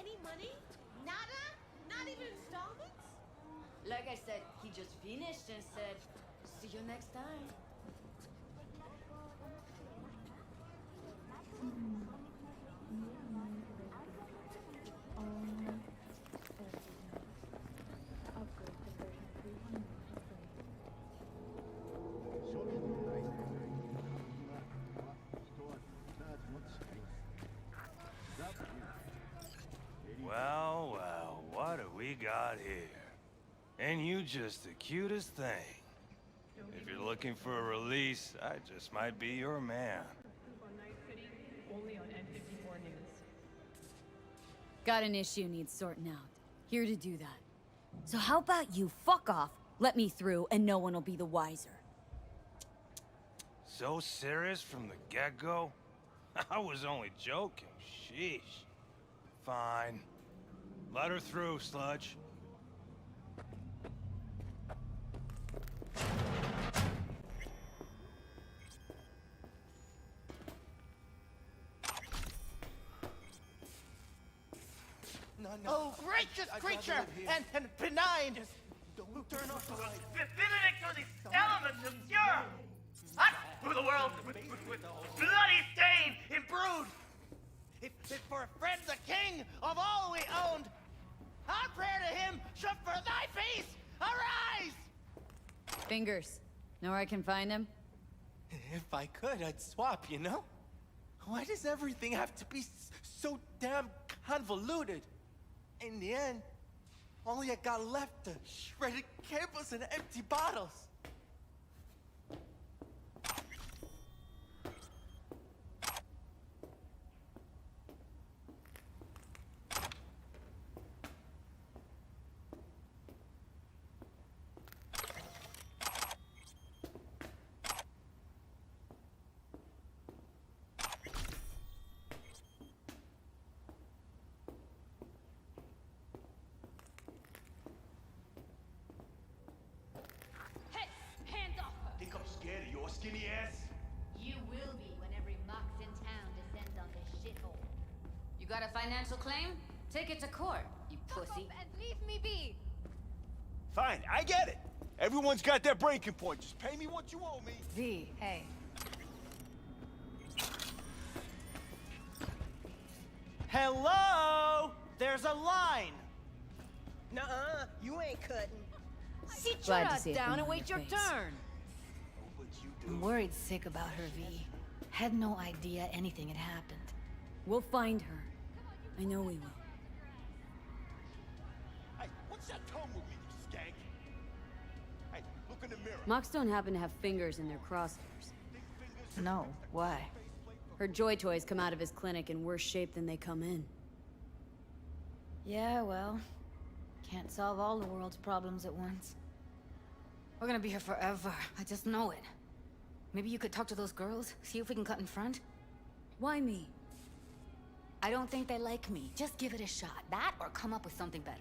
any money? Nada? Not even installments? Like I said, he just finished and said, see you next time. Well, well, what do we got here? And you just the cutest thing. If you're looking for a release, I just might be your man. Got an issue needs sorting out. Here to do that. So how about you fuck off, let me through, and no one will be the wiser. So serious from the get-go? I was only joking, sheesh. Fine. Let her through, Sludge. Oh, gracious creature and benign! Don't turn off the light. Benedict are these elements obscure! Hot through the world with bloody stain imbrued! If for a friend the king of all we owned, our prayer to him should for thy peace arise! Fingers. Know where I can find him? If I could, I'd swap, you know? Why does everything have to be so damn convoluted? In the end, all I got left are shredded cables and empty bottles. Scared of your skinny ass? You will be when every mox in town descends on this shithole. You got a financial claim? Take it to court, you pussy. And leave me be! Fine, I get it. Everyone's got their breaking point. Just pay me what you owe me. V, hey. Hello? There's a line! Nuh-uh, you ain't cutting. Sit your Glad to ass see it down from and wait your your face. turn. I'm worried sick about her, V. Had no idea anything had happened. We'll find her. I know we will. Hey, what's that tongue with me, you skank? Hey, look in the mirror. Mox don't happen to have fingers in their crosshairs. No, why? Her joy toys come out of his clinic in worse shape than they come in. Yeah, well, can't solve all the world's problems at once. We're gonna be here forever. I just know it. Maybe you could talk to those girls, see if we can cut in front? Why me? I don't think they like me. Just give it a shot. That or come up with something better.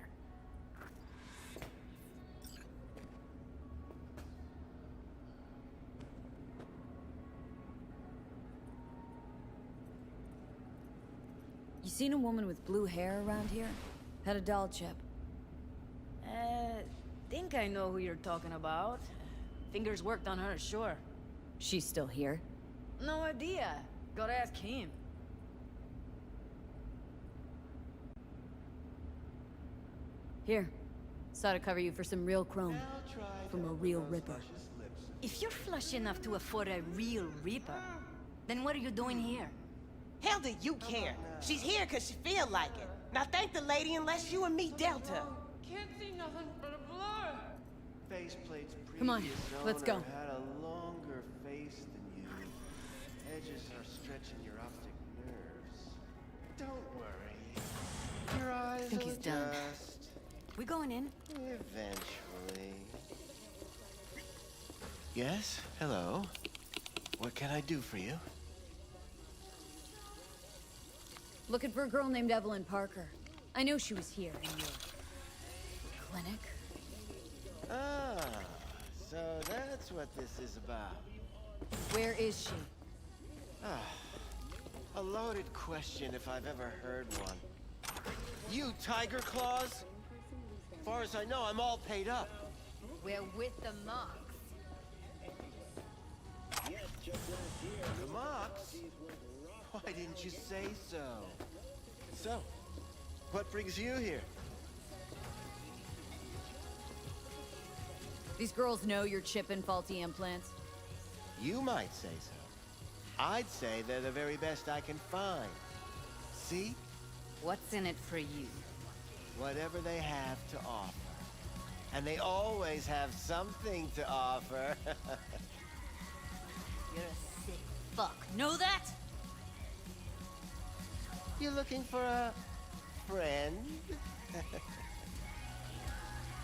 You seen a woman with blue hair around here? Had a doll chip. Think I know who you're talking about. Fingers worked on her, sure. She's still here. No idea. Gotta ask him. Here. Saw to cover you for some real chrome. From a real ripper. If you're flush enough to afford a real reaper, then what are you doing here? Hell do you care? She's here because she feel like it. Now thank the lady unless you and me dealt her. Can't see nothing but a blur. Faceplate's Come on, previous let's go. owner had a longer face than you. Edges are stretching your optic nerves. Don't worry. Your eyes think will he's done. adjust. We going in? Eventually. Yes? Hello? What can I do for you? Looking for a girl named Evelyn Parker. I know she was here in your clinic. Ah, so that's what this is about. Where is she? Ah, a loaded question if I've ever heard one. you Tiger Claws? As far as I know, I'm all paid up. We're with the Mox. The Mox? Why didn't you say so? So, what brings you here? These girls know you're chipping faulty implants. You might say so. I'd say they're the very best I can find. See? What's in it for you? Whatever they have to offer. And they always have something to offer. You're a sick fuck. Know that? You looking for a friend?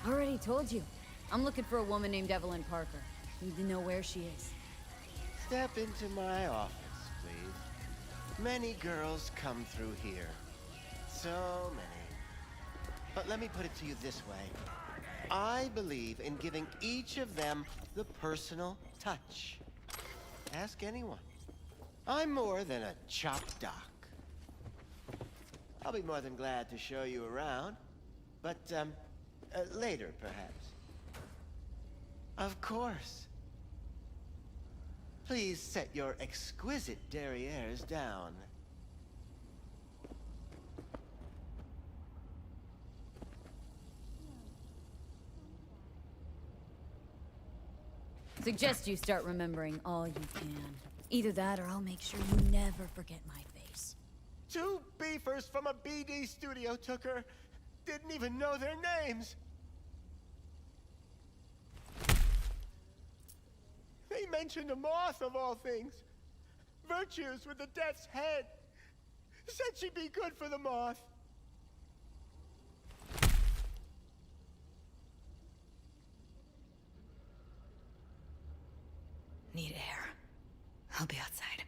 Already told you. I'm looking for a woman named Evelyn Parker. Need to know where she is. Step into my office, please. Many girls come through here. So many. But let me put it to you this way. I believe in giving each of them the personal touch. Ask anyone. I'm more than a chop doc. I'll be more than glad to show you around. But, later, perhaps. Of course. Please set your exquisite derrieres down. Suggest you start remembering all you can. Either that or I'll make sure you never forget my face. 2 beefers from a BD studio took her. Didn't even know their names. They mentioned a moth of all things. Virtues with the death's head. Said she'd be good for the moth. Need air. I'll be outside.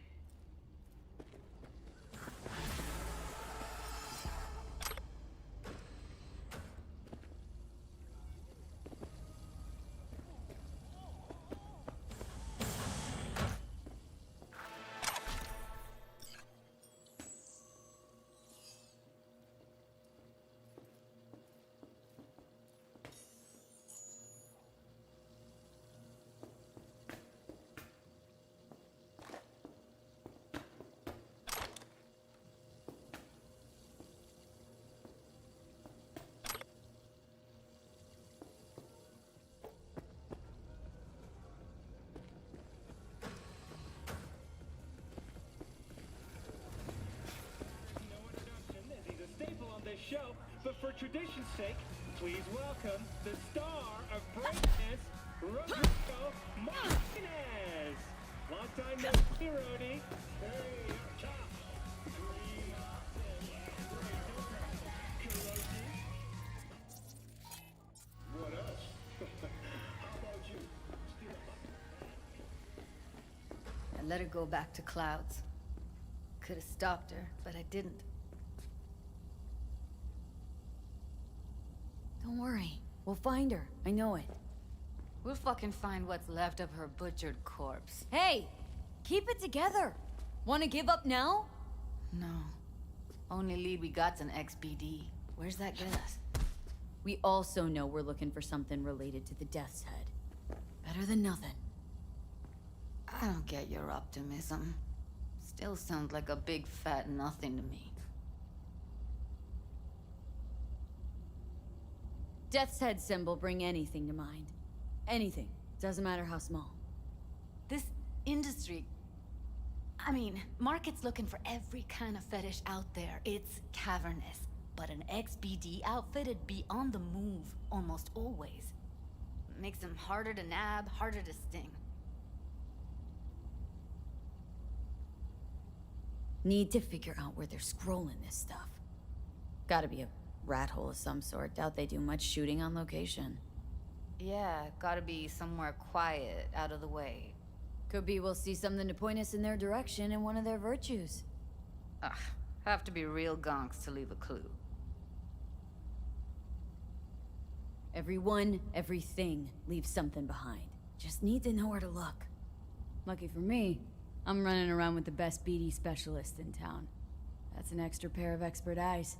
Show, but for tradition's sake, please welcome the star of breakdance, Rodrigo Martinez. Long time no see, Rody. Hey, up top. What else? How about you? I let her go back to Clouds. Could have stopped her, but I didn't. Don't worry. We'll find her. I know it. We'll fucking find what's left of her butchered corpse. Hey! Keep it together! Wanna give up now? No. Only lead we got's an XBD. Where's that get us? We also know we're looking for something related to the Death's Head. Better than nothing. I don't get your optimism. Still sounds like a big fat nothing to me. Death's Head symbol bring anything to mind. Anything. Doesn't matter how small. This industry... I mean, market's looking for every kind of fetish out there. It's cavernous. But an XBD outfit'd be on the move, almost always. Makes them harder to nab, harder to sting. Need to figure out where they're scrolling this stuff. Gotta be a rat hole of some sort. Doubt they do much shooting on location. Yeah, gotta be somewhere quiet, out of the way. Could be we'll see something to point us in their direction in one of their virtues. Ugh, have to be real gonks to leave a clue. Everyone, everything leaves something behind. Just need to know where to look. Lucky for me, I'm running around with the best BD specialist in town. That's an extra pair of expert eyes.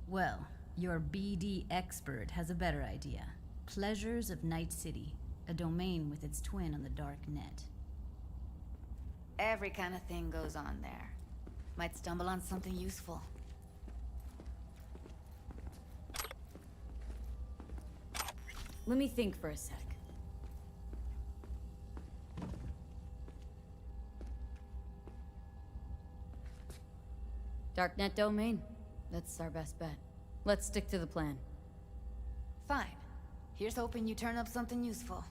Well, your BD expert has a better idea. Pleasures of Night City, a domain with its twin on the dark net. Every kind of thing goes on there. Might stumble on something useful. Let me think for a sec. Darknet domain. That's our best bet. Let's stick to the plan. Fine. Here's hoping you turn up something useful.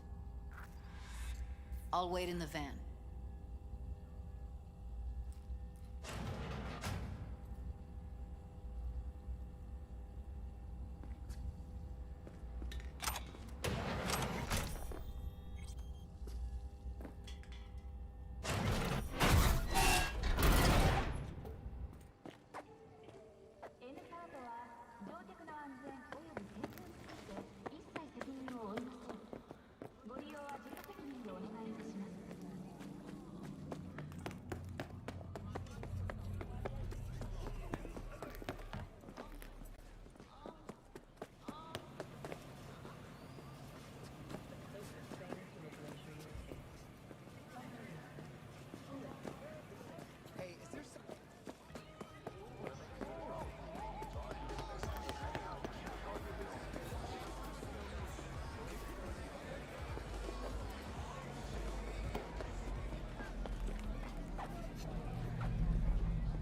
I'll wait in the van.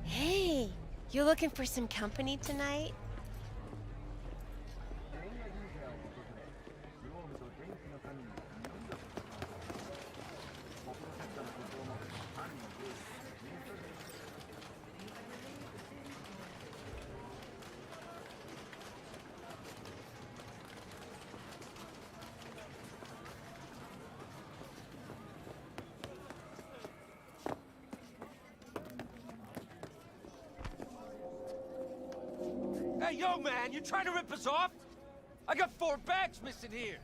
Hey, you looking for some company tonight? Hey, yo, man, you trying to rip us off? I got 4 bags missing here.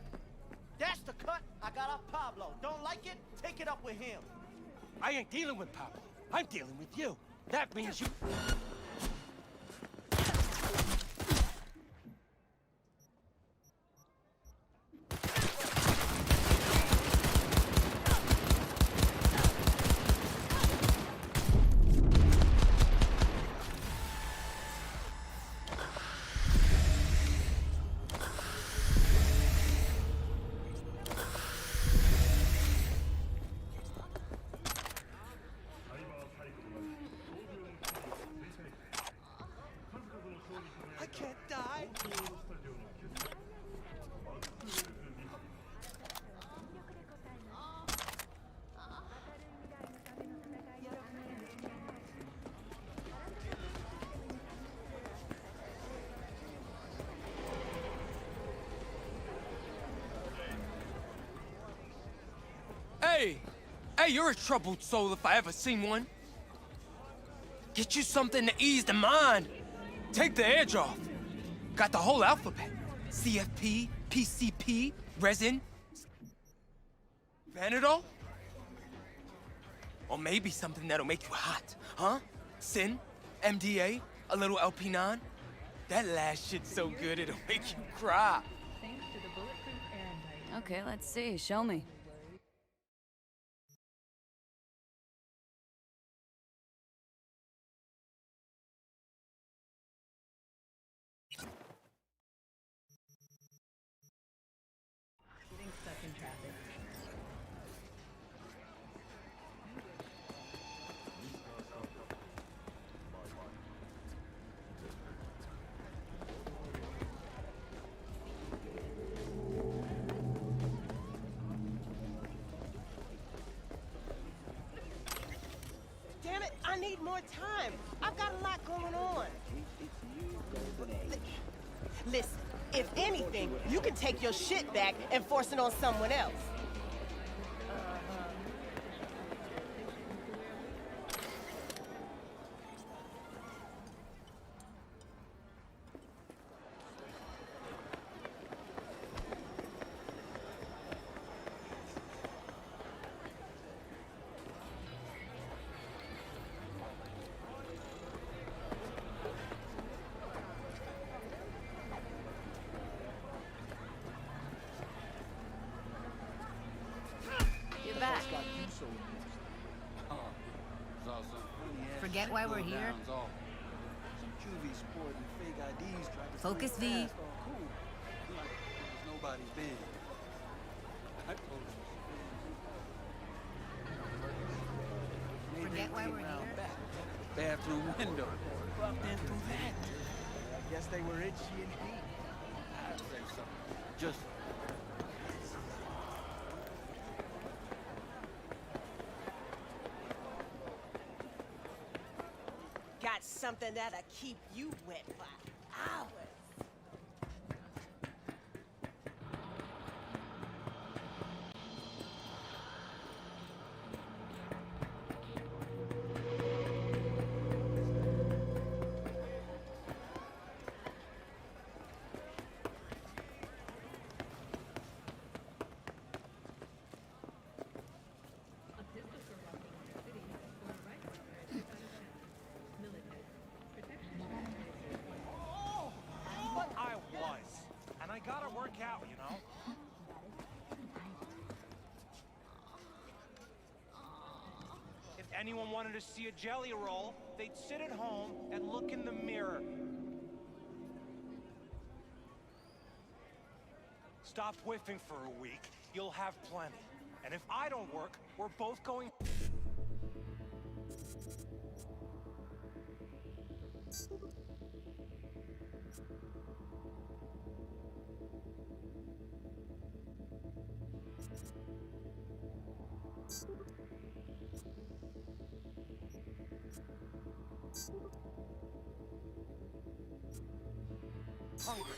That's the cut I got off Pablo. Don't like it? Take it up with him. I ain't dealing with Pablo. I'm dealing with you. That means you... I can't die. Hey! Hey, you're a troubled soul if I ever seen one. Get you something to ease the mind. Take the edge off. Got the whole alphabet. CFP, PCP, resin, Vanadol? Or maybe something that'll make you hot, huh? Sin, MDA, a little LP9. That last shit's so good it'll make you cry. Okay, let's see. Show me. Getting stuck in traffic. Damn it, I need more time. I've got a lot going on. Listen, if anything, you can take your shit back and force it on someone else. Forget why we're here? Some juvie sporting fake IDs tried to Focus, sneak V. past all cool. Like it was nobody's business. I told you. Forget why we're here? Bathroom window. Bumped in through that. I guess they were itchy and deep. I'd say something. Just Got something that'll keep you wet for hours. I was. And I gotta work out, you know? If anyone wanted to see a jelly roll, they'd sit at home and look in the mirror. Stop whiffing for a week. You'll have plenty. And if I don't work, we're both going... hungry.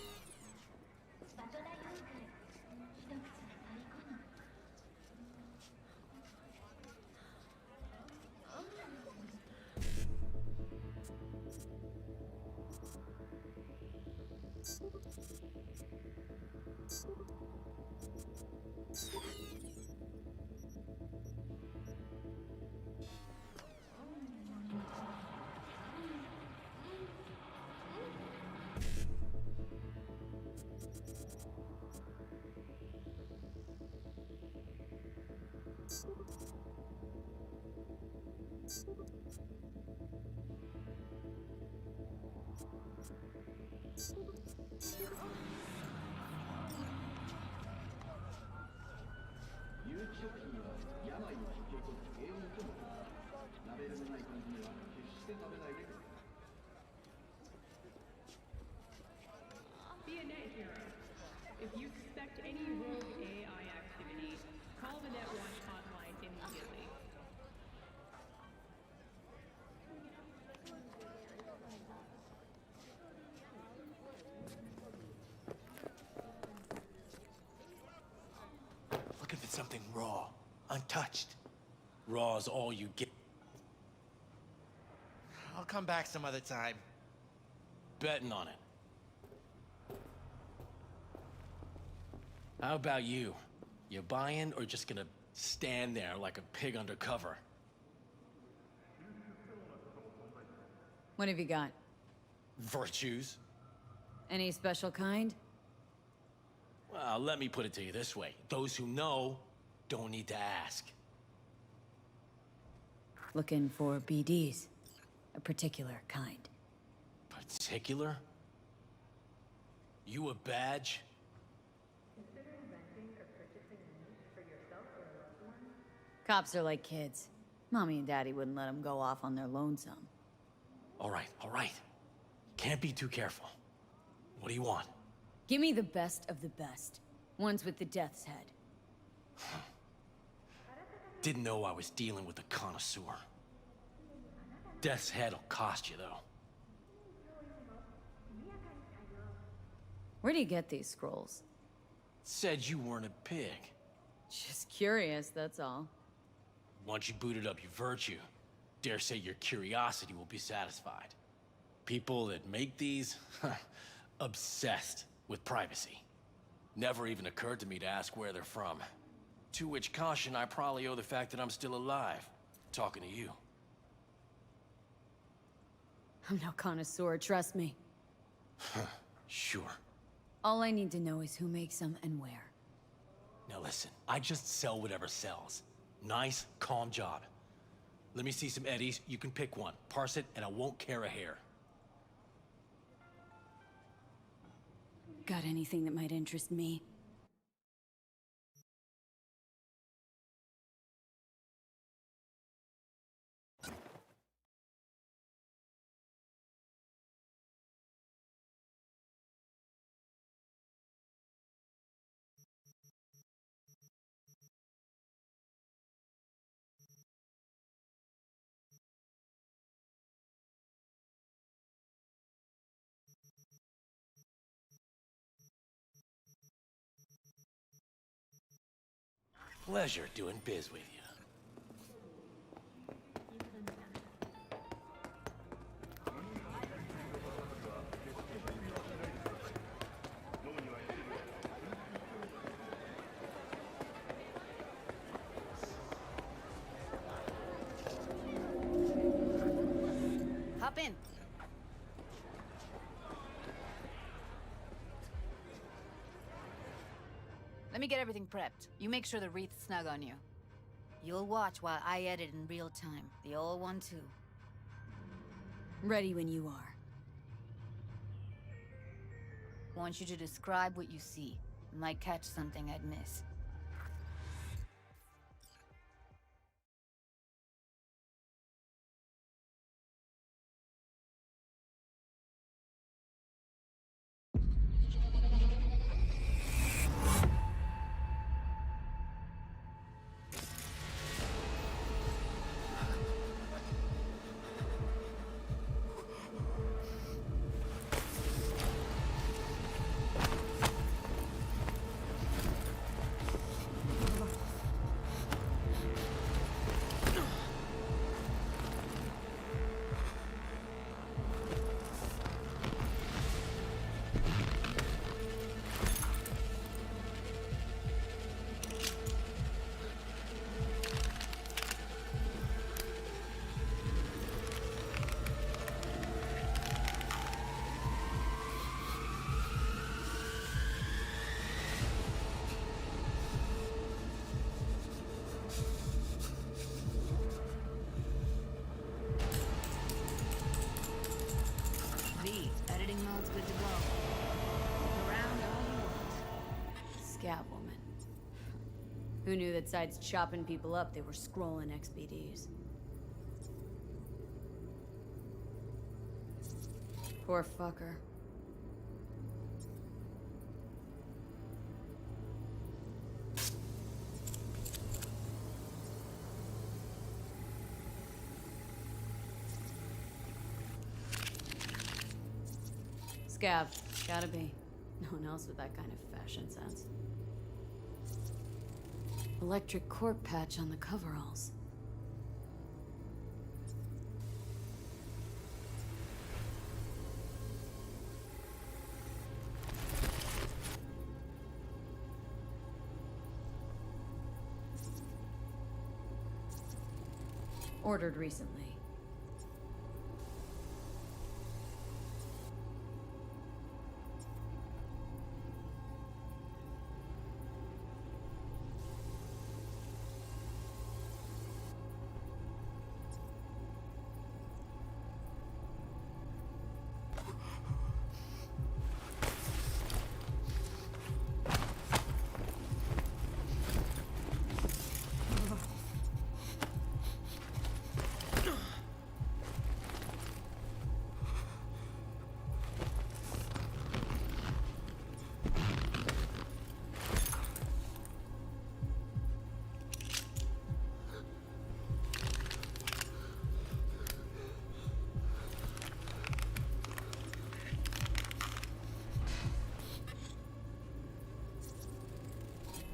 Be a net hero. If you suspect any rogue AI activity, call the NetWatch hotline immediately. Looking for something raw, untouched. Raw's all you get. I'll come back some other time. Betting on it. How about you? You buying or just gonna stand there like a pig undercover? What have you got? Virtues? Any special kind? Well, let me put it to you this way. Those who know don't need to ask. Looking for BDs. A particular kind. Particular? You a badge? Cops are like kids. Mommy and Daddy wouldn't let them go off on their lonesome. All right. Can't be too careful. What do you want? Give me the best of the best. Ones with the death's head. Didn't know I was dealing with a connoisseur. Death's head'll cost you, though. Where do you get these scrolls? Said you weren't a pig. Just curious, that's all. Once you booted up your virtue, dare say your curiosity will be satisfied. People that make these, obsessed with privacy. Never even occurred to me to ask where they're from. To which caution I probably owe the fact that I'm still alive, talking to you. I'm no connoisseur, trust me. Sure. All I need to know is who makes them and where. Now listen, I just sell whatever sells. Nice, calm job. Let me see some eddies. You can pick one. Parse it, and I won't care a hair. Got anything that might interest me? Pleasure doing biz with you. Hop in. Let me get everything prepped. You make sure the wreath's snug on you. You'll watch while I edit in real time. The old one, too. Ready when you are. Want you to describe what you see. Might catch something I'd miss. Editing mode's good to go. Look around all you want. Scat woman. Who knew that besides chopping people up, they were scrolling XBDs? Poor fucker. Scav. Gotta be. No one else with that kind of fashion sense. Electric cork patch on the coveralls. Ordered recently.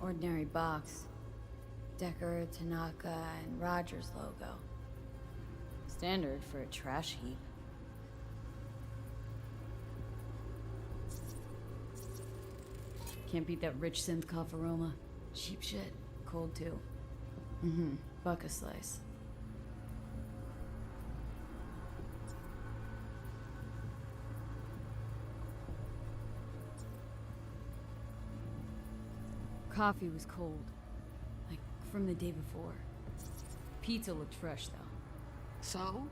Ordinary box. Decker, Tanaka, and Rogers logo. Standard for a trash heap. Can't beat that rich synth cough aroma. Cheap shit. Cold too. Mm-hmm. Buck a slice. Coffee was cold. Like from the day before. Pizza looked fresh though. So?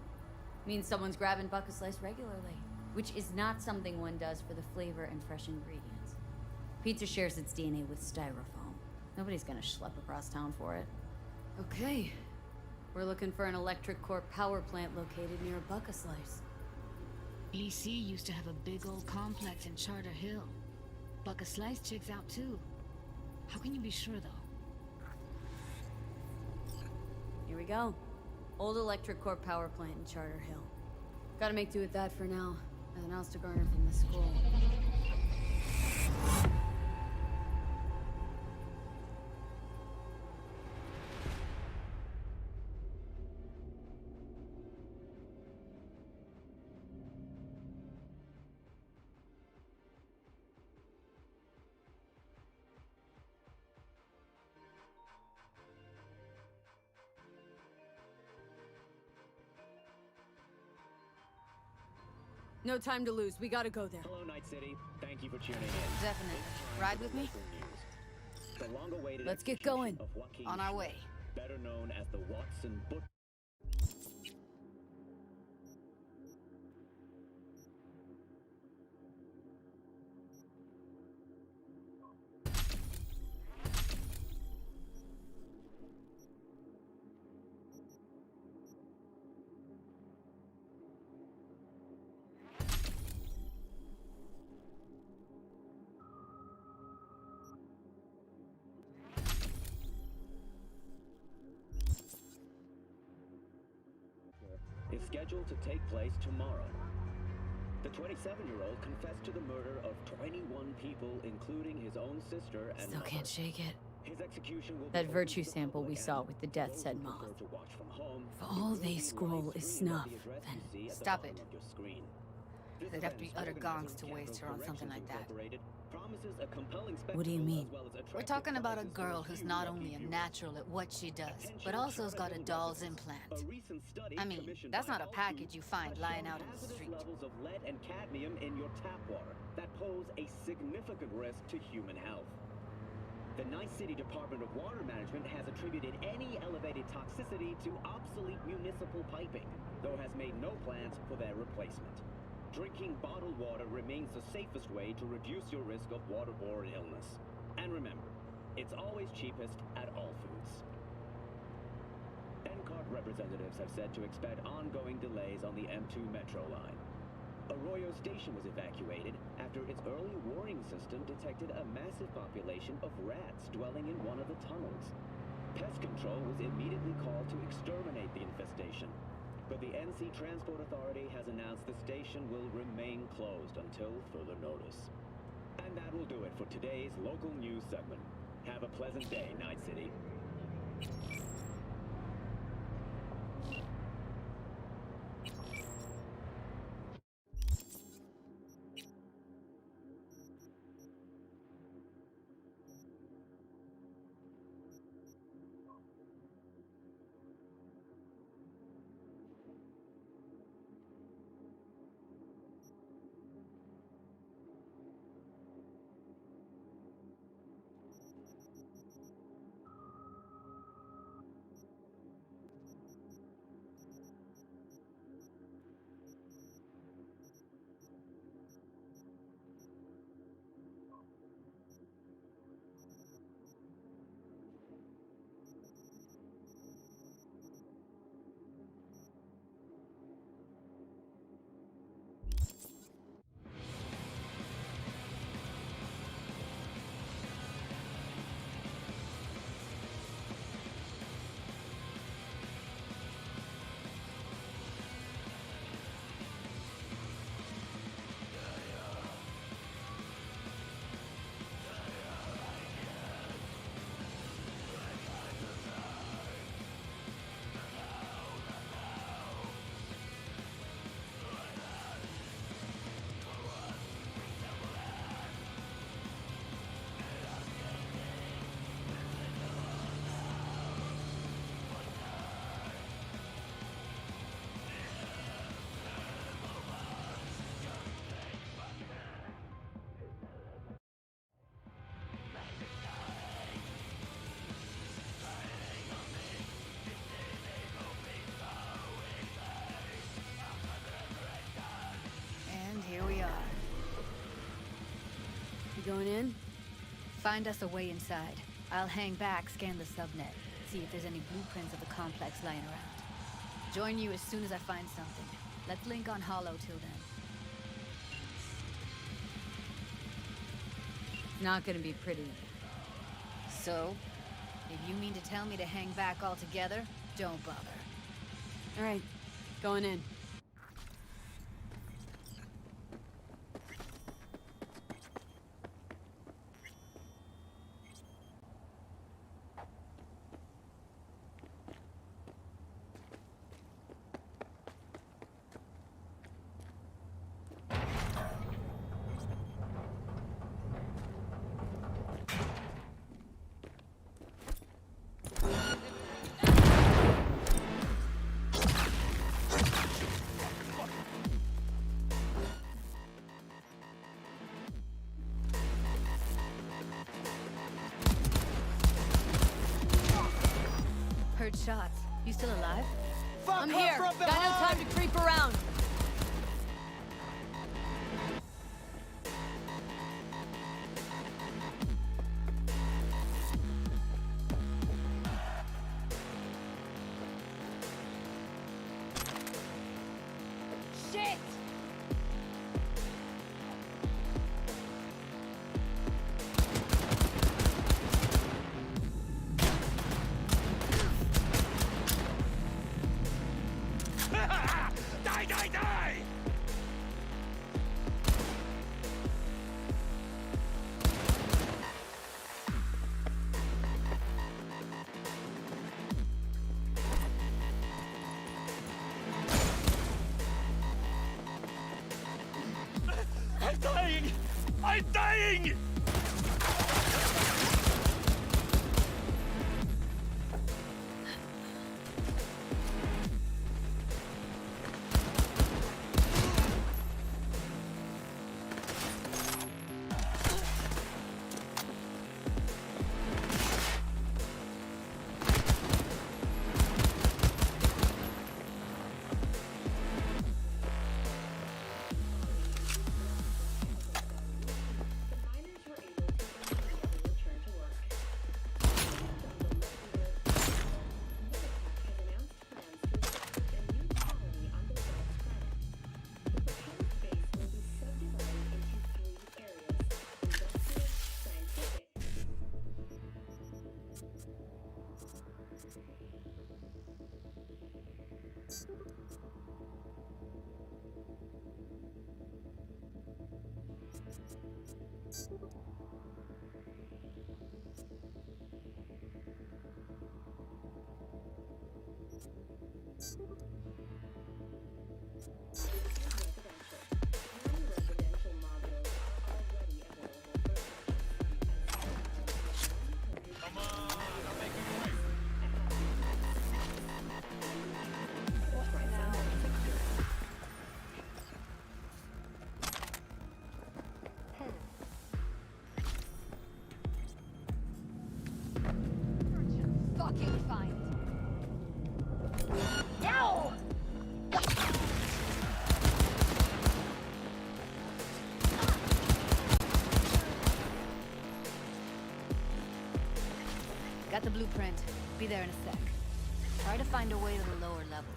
Means someone's grabbing bucket slice regularly, which is not something one does for the flavor and fresh ingredients. Pizza shares its DNA with styrofoam. Nobody's gonna schlep across town for it. Okay. We're looking for an electric core power plant located near a bucket slice. EC used to have a big old complex in Charter Hill. Bucket Slice checks out too. How can you be sure though? Here we go. Old electric core power plant in Charter Hill. Gotta make do with that for now. Nothing else to garner from the school. No time to lose. We gotta go there. Hello, Night City. Thank you for tuning in. Definitely. Ride with me? The long-awaited Let's get going. of Joaquin On our Schmidt, way. better known as the Watson Butcher. Is scheduled to take place tomorrow. The 27-year-old confessed to the murder of 21 people, including his own sister and Still mother. can't shake it. His execution will be That open virtue to the sample we public saw and with the death those said who moth. prefer to watch from home, If all it will they be scroll live is streamed snuff, at the address then you see at the Stop bottom it. of your screen. This They'd have to be event, utter gongs to organizing waste her on Capital something like that. Corrections Incorporated promises a compelling What do you spectacle mean? as well as We're attractive talking about a prizes for girl who's few not lucky only a viewers. natural at what she does, Attention but also has got a Charter Hill doll's residents. implant. A recent study I mean, commissioned that's by not a Health package Foods you find has lying shown out in the hazardous street. levels of lead and cadmium in your tap water that pose a significant risk to human health. The Nice City Department of Water Management has attributed any elevated toxicity to obsolete municipal piping, though has made no plans for their replacement. Drinking bottled water remains the safest way to reduce your risk of waterborne illness. And remember, it's always cheapest at All Foods. NCART representatives have said to expect ongoing delays on the M2 Metro line. Arroyo Station was evacuated after its early warning system detected a massive population of rats dwelling in one of the tunnels. Pest control was immediately called to exterminate the infestation, but the NC Transport Authority has announced the station will remain closed until further notice. And that will do it for today's local news segment. Have a pleasant day, Night City. Going in? Find us a way inside. I'll hang back, scan the subnet, see if there's any blueprints of the complex lying around. Join you as soon as I find something. Let's link on Hollow till then. Not gonna be pretty. So? If you mean to tell me to hang back altogether, don't bother. All right, going in. Heard shots. You still alive? I'm here. Got no time to creep around. Shit! Die, die, die! I'm dying! I'm dying! Fucking find. No! Got the blueprint. Be there in a sec. Try to find a way to the lower levels.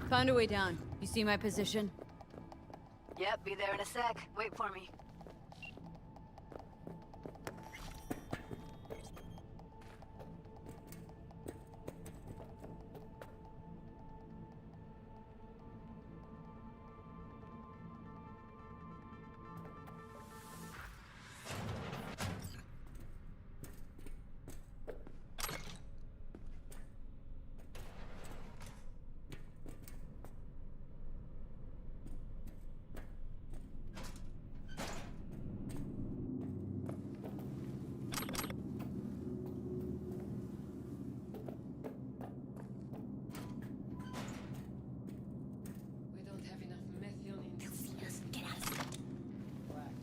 Found a way down. You see my position? Yep, be there in a sec. Wait for me.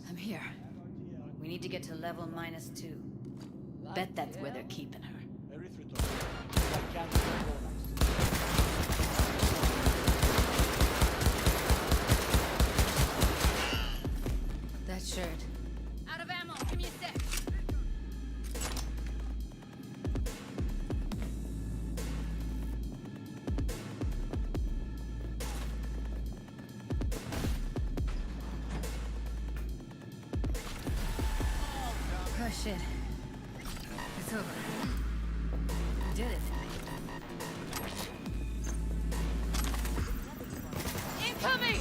I'm here. We need to get to level -2. Bet that's where they're keeping her. That shirt. Out of ammo. Give me a sec. Oh shit. It's over. We did it. Incoming!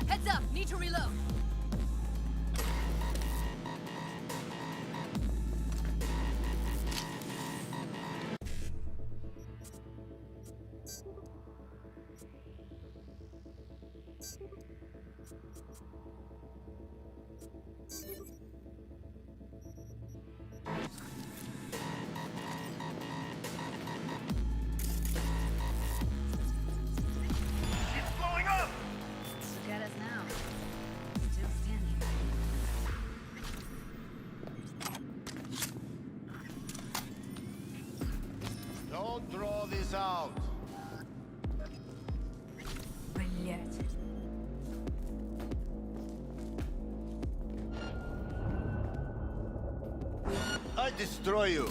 Heads up, need to reload. It's blowing up! Look at us now. Still standing. Don't draw this out. Блять. I destroy you.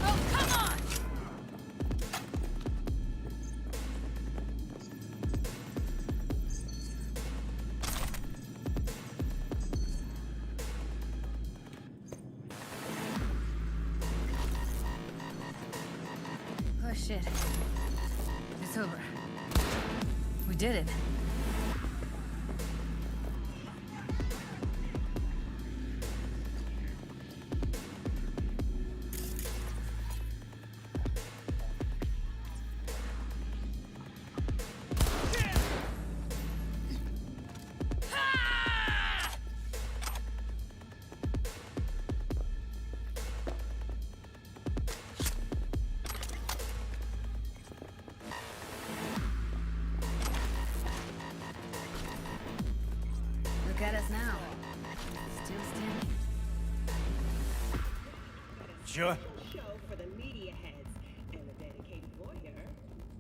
Oh, come on! Oh shit. It's over. We did it. Look at us now. Still standing. Sure. Show for the media heads and the dedicated warrior,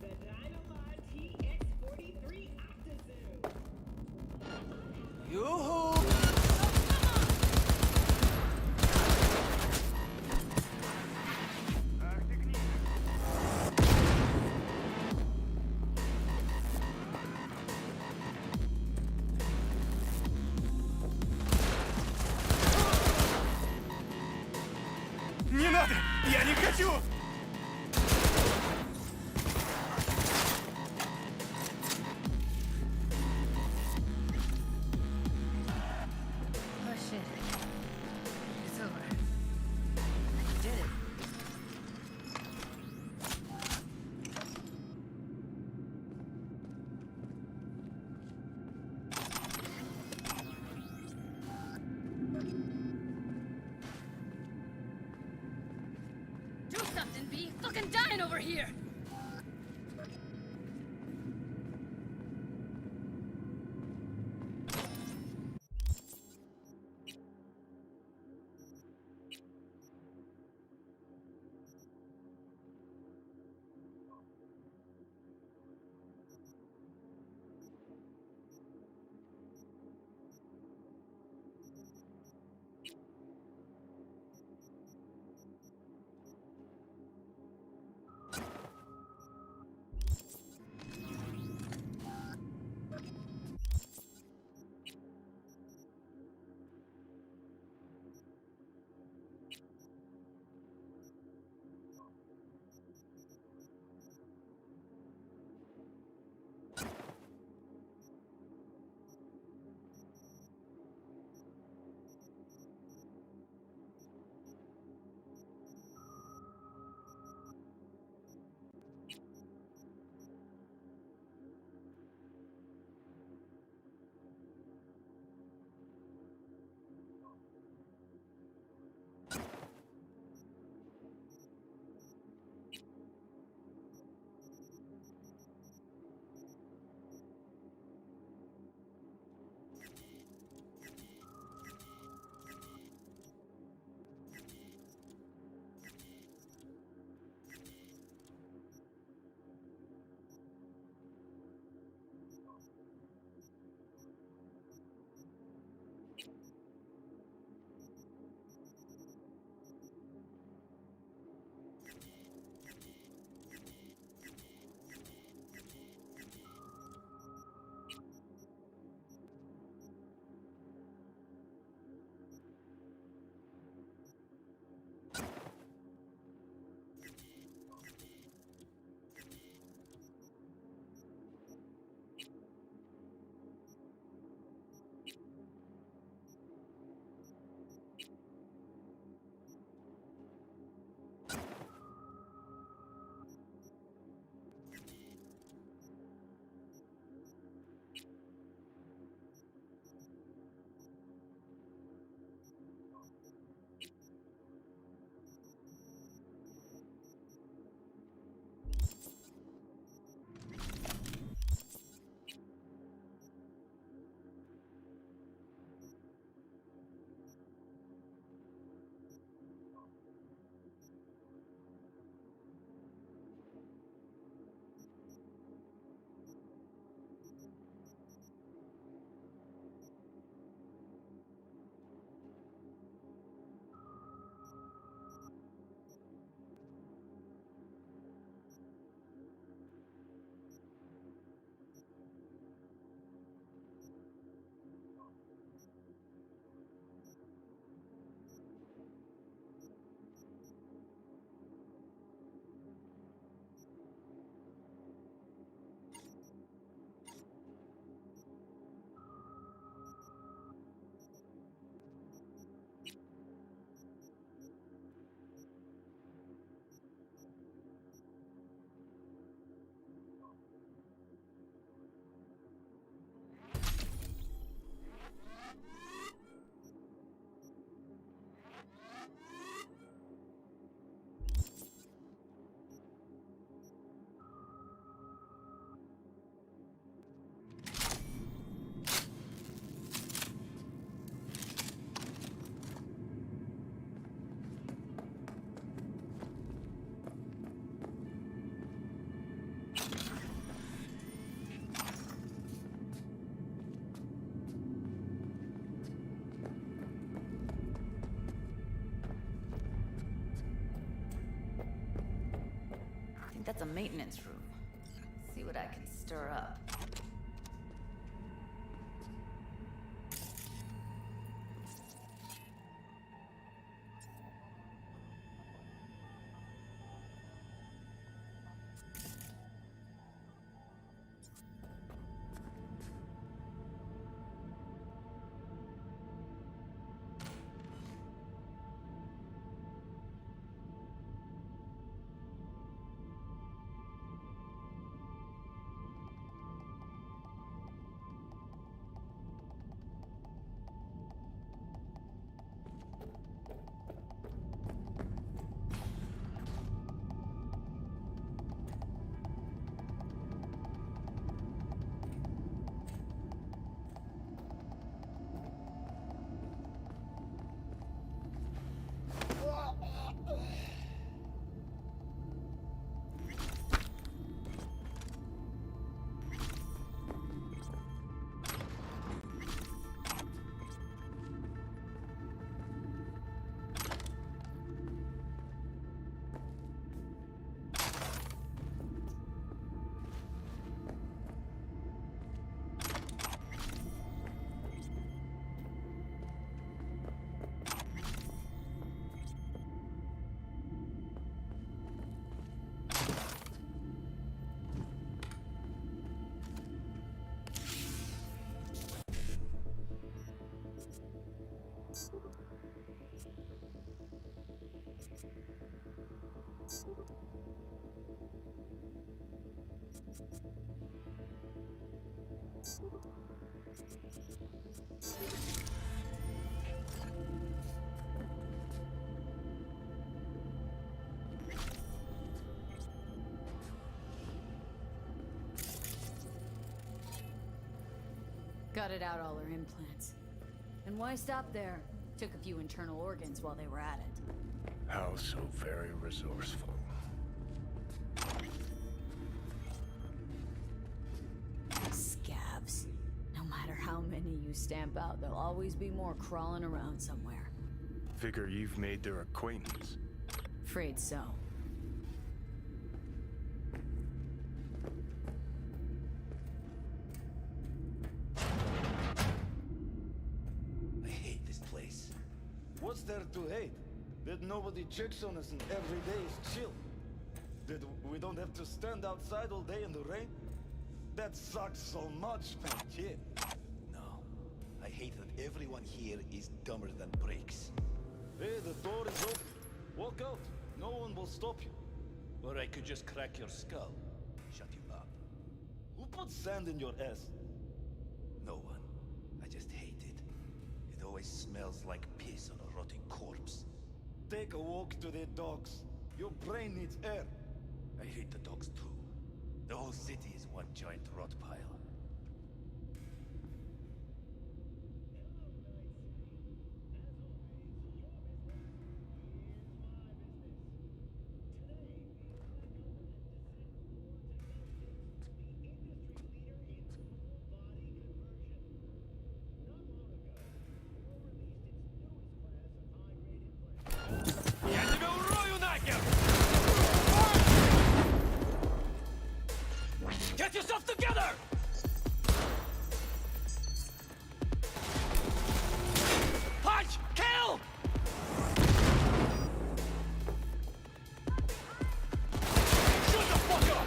the Dynamod TX-43 Octazoo. Yoo-hoo! Не надо! Я не хочу! Oh shit. It's over. and be fucking dying over here! I think that's a maintenance room. See what I can stir up. Gutted out all her implants. And why stop there? Took a few internal organs while they were at it. How so very resourceful. Scabs. No matter how many you stamp out, there'll always be more crawling around somewhere. Figure you've made their acquaintance. Afraid so. I hate this place. What's there to hate? That nobody checks on us and every day is chill. That we don't have to stand outside all day in the rain? That sucks so much, man, kid. No. I hate that everyone here is dumber than bricks. Hey, the door is open. Walk out. No one will stop you. Or I could just crack your skull. Shut you up. Who put sand in your ass? No one. I just hate it. It always smells like piss on a rotting corpse. Take a walk to the docks. Your brain needs air. I hate the dogs too. The whole city is one giant rot pile. Get yourself together! Punch! Kill! Shut the fuck up!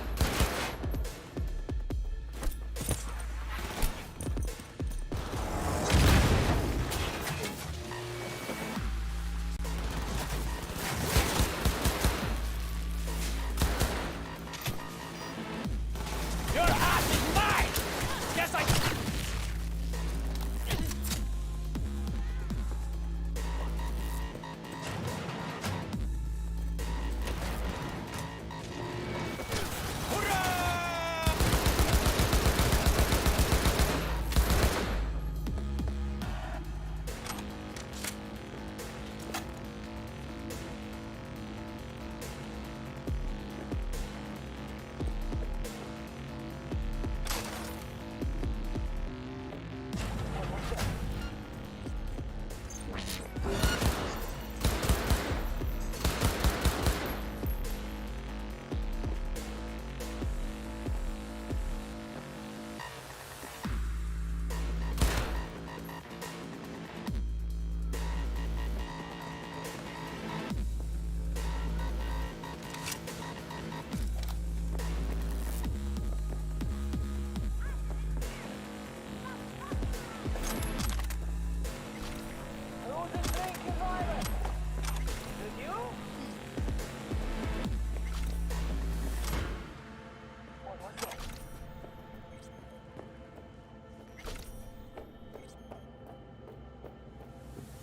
Your ass is mine! Yes, I...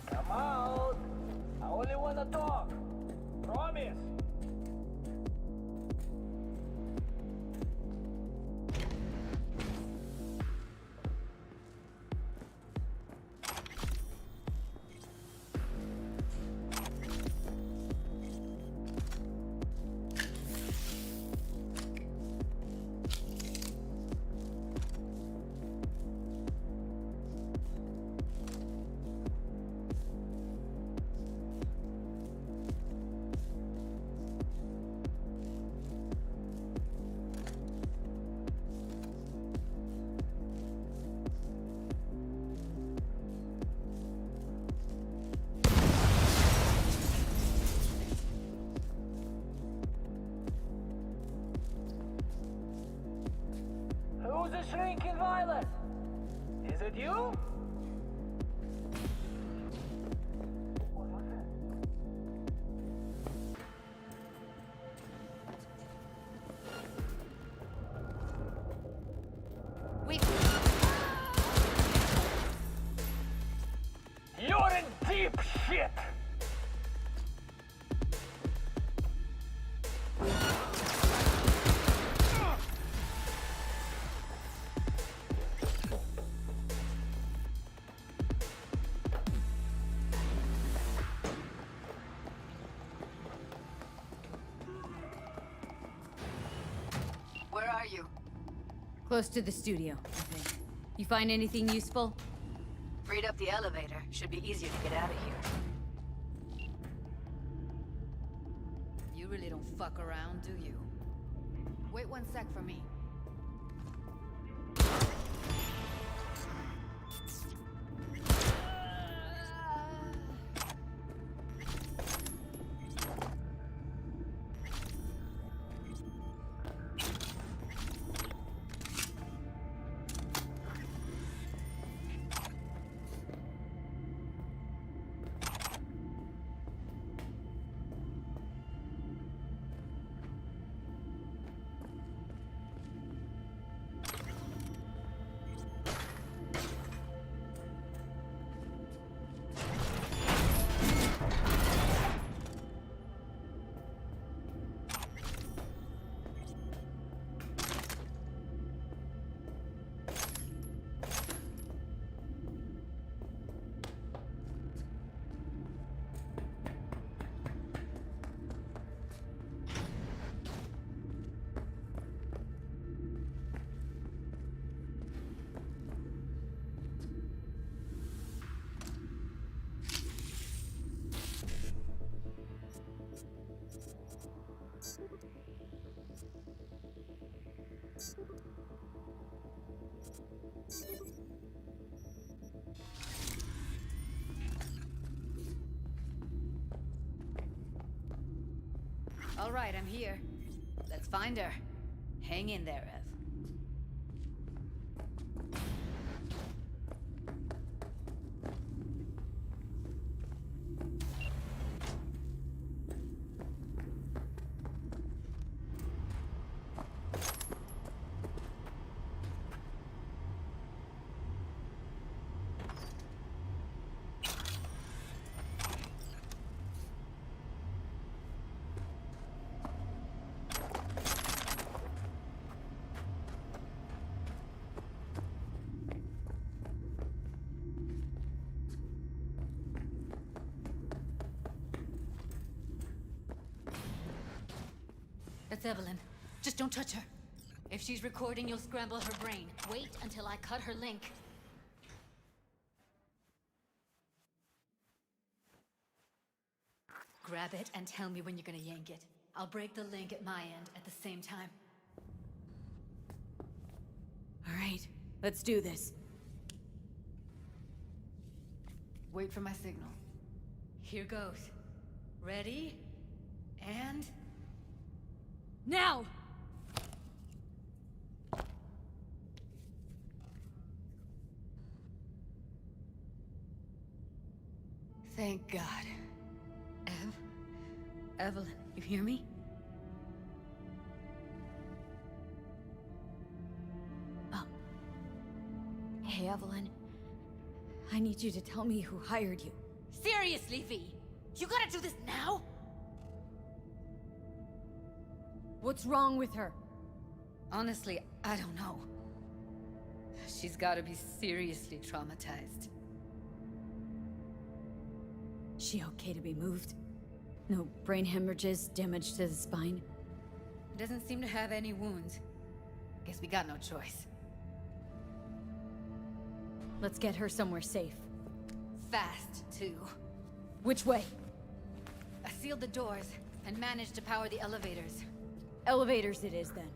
Come out! I only wanna talk. Promise. Who's the shrinking violet? Is it you? You're in deep shit! Close to the studio, I think. You find anything useful? Freed up the elevator. Should be easier to get out of here. You really don't fuck around, do you? Wait 1 sec for me. All right, I'm here. Let's find her. Hang in there, Ev. That's Evelyn. Just don't touch her. If she's recording, you'll scramble her brain. Wait until I cut her link. Grab it and tell me when you're gonna yank it. I'll break the link at my end at the same time. All right, let's do this. Wait for my signal. Here goes. Ready? And... now! Thank God. Evelyn, you hear me? Oh. Hey, Evelyn. I need you to tell me who hired you. Seriously, V? You gotta do this now? What's wrong with her? Honestly, I don't know. She's gotta be seriously traumatized. She okay to be moved? No brain hemorrhages, damage to the spine? Doesn't seem to have any wounds. Guess we got no choice. Let's get her somewhere safe. Fast, too. Which way? I sealed the doors and managed to power the elevators. Elevators it is, then.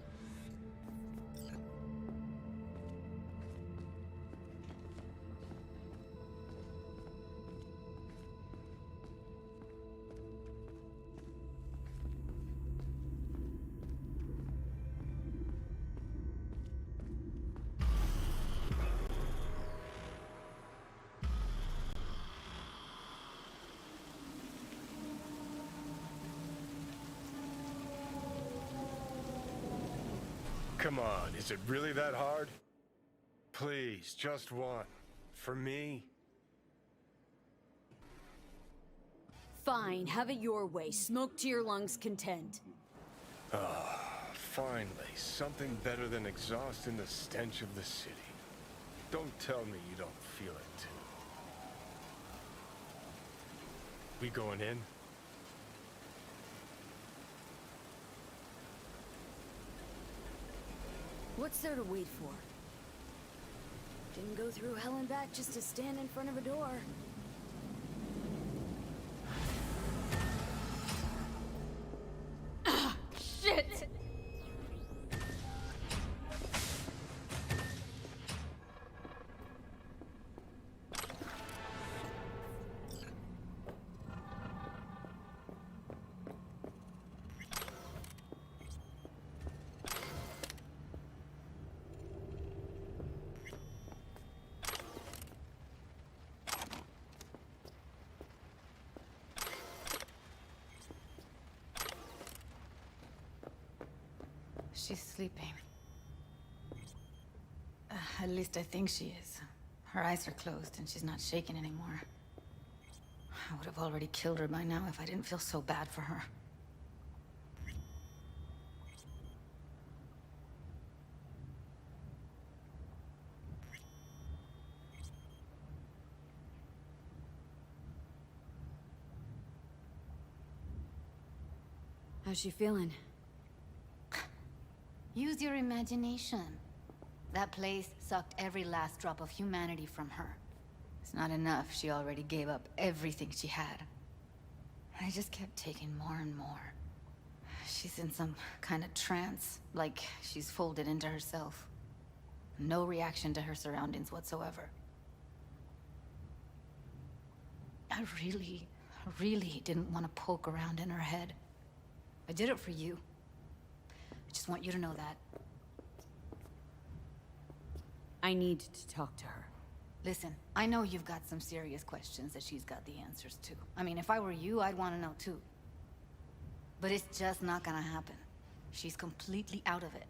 Come on, is it really that hard? Please, just one. For me? Fine, have it your way. Smoke to your lungs' content. Finally, something better than exhaust in the stench of the city. Don't tell me you don't feel it, too. We going in? What's there to wait for? Didn't go through hell and back just to stand in front of a door. Ah, shit! She's sleeping. At least I think she is. Her eyes are closed and she's not shaking anymore. I would have already killed her by now if I didn't feel so bad for her. How's she feeling? Use your imagination. That place sucked every last drop of humanity from her. It's not enough. She already gave up everything she had. I just kept taking more and more. She's in some kind of trance, like she's folded into herself. No reaction to her surroundings whatsoever. I really didn't want to poke around in her head. I did it for you. I just want you to know that. I need to talk to her. Listen, I know you've got some serious questions that she's got the answers to. I mean, if I were you, I'd want to know too. But it's just not gonna happen. She's completely out of it.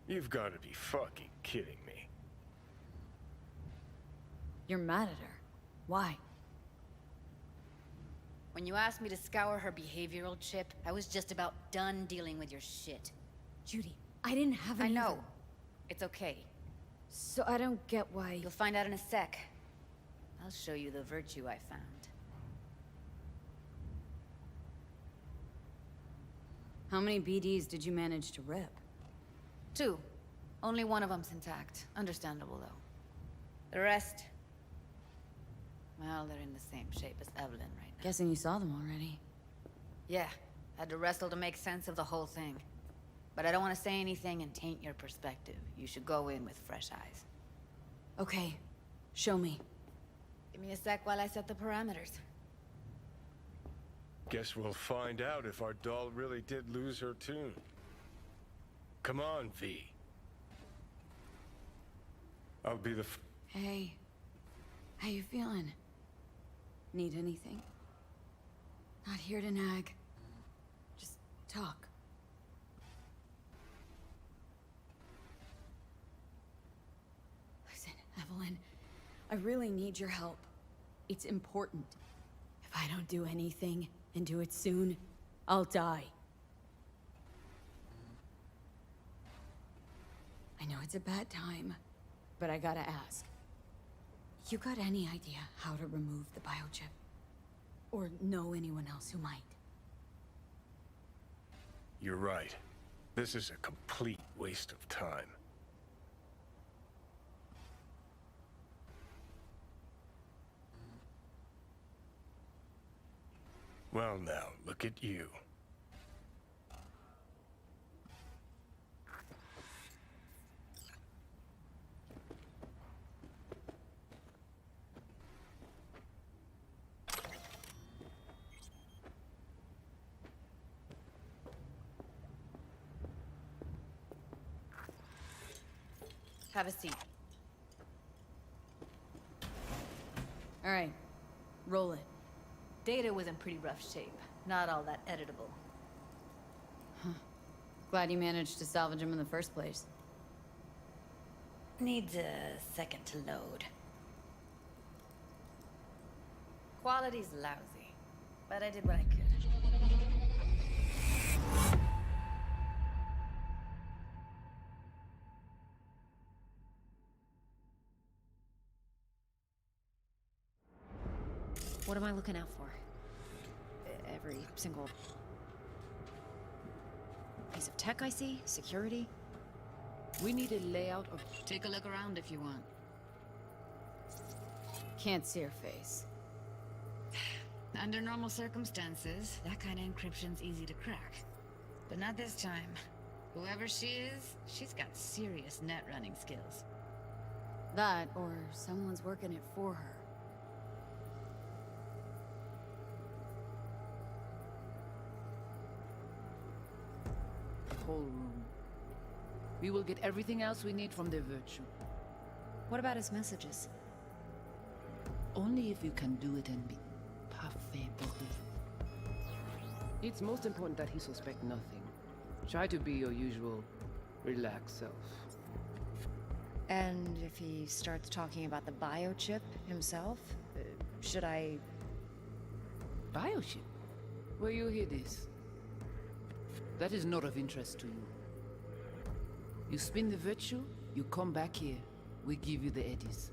You've got to be fucking kidding me. You're mad at her. Why? When you asked me to scour her behavioral chip, I was just about done dealing with your shit. Judy, I didn't have any. I know. It's okay. So I don't get why... You'll find out in a sec. I'll show you the virtue I found. How many BDs did you manage to rip? 2. Only one of them's intact. Understandable, though. The rest... well, they're in the same shape as Evelyn right now. Guessing you saw them already. Yeah. Had to wrestle to make sense of the whole thing. But I don't want to say anything and taint your perspective. You should go in with fresh eyes. Okay. Show me. Give me a sec while I set the parameters. Guess we'll find out if our doll really did lose her tune. Come on, V. I'll be the Hey. How you feeling? Need anything? Not here to nag. Just talk. Listen, Evelyn, I really need your help. It's important. If I don't do anything, and do it soon, I'll die. I know it's a bad time, but I gotta ask. You got any idea how to remove the biochip? Or know anyone else who might? You're right. This is a complete waste of time. Well now, look at you. Have a seat. All right, roll it. Data was in pretty rough shape. Not all that editable. Huh. Glad you managed to salvage him in the first place. Needs a second to load. Quality's lousy, but I did what I could. What am I looking out for? Every single piece of tech I see? Security? We need a layout of... Take a look around if you want. Can't see her face. Under normal circumstances, that kind of encryption's easy to crack. But not this time. Whoever she is, she's got serious net running skills. That, or someone's working it for her. The whole room. We will get everything else we need from the Virtue. What about his messages? Only if you can do it and be parfait, Bobby. It's most important that he suspect nothing. Try to be your usual, relaxed self. And if he starts talking about the biochip himself, should I... Biochip? Where you hear this? That is not of interest to you. You spin the Virtue, you come back here, we give you the eddies.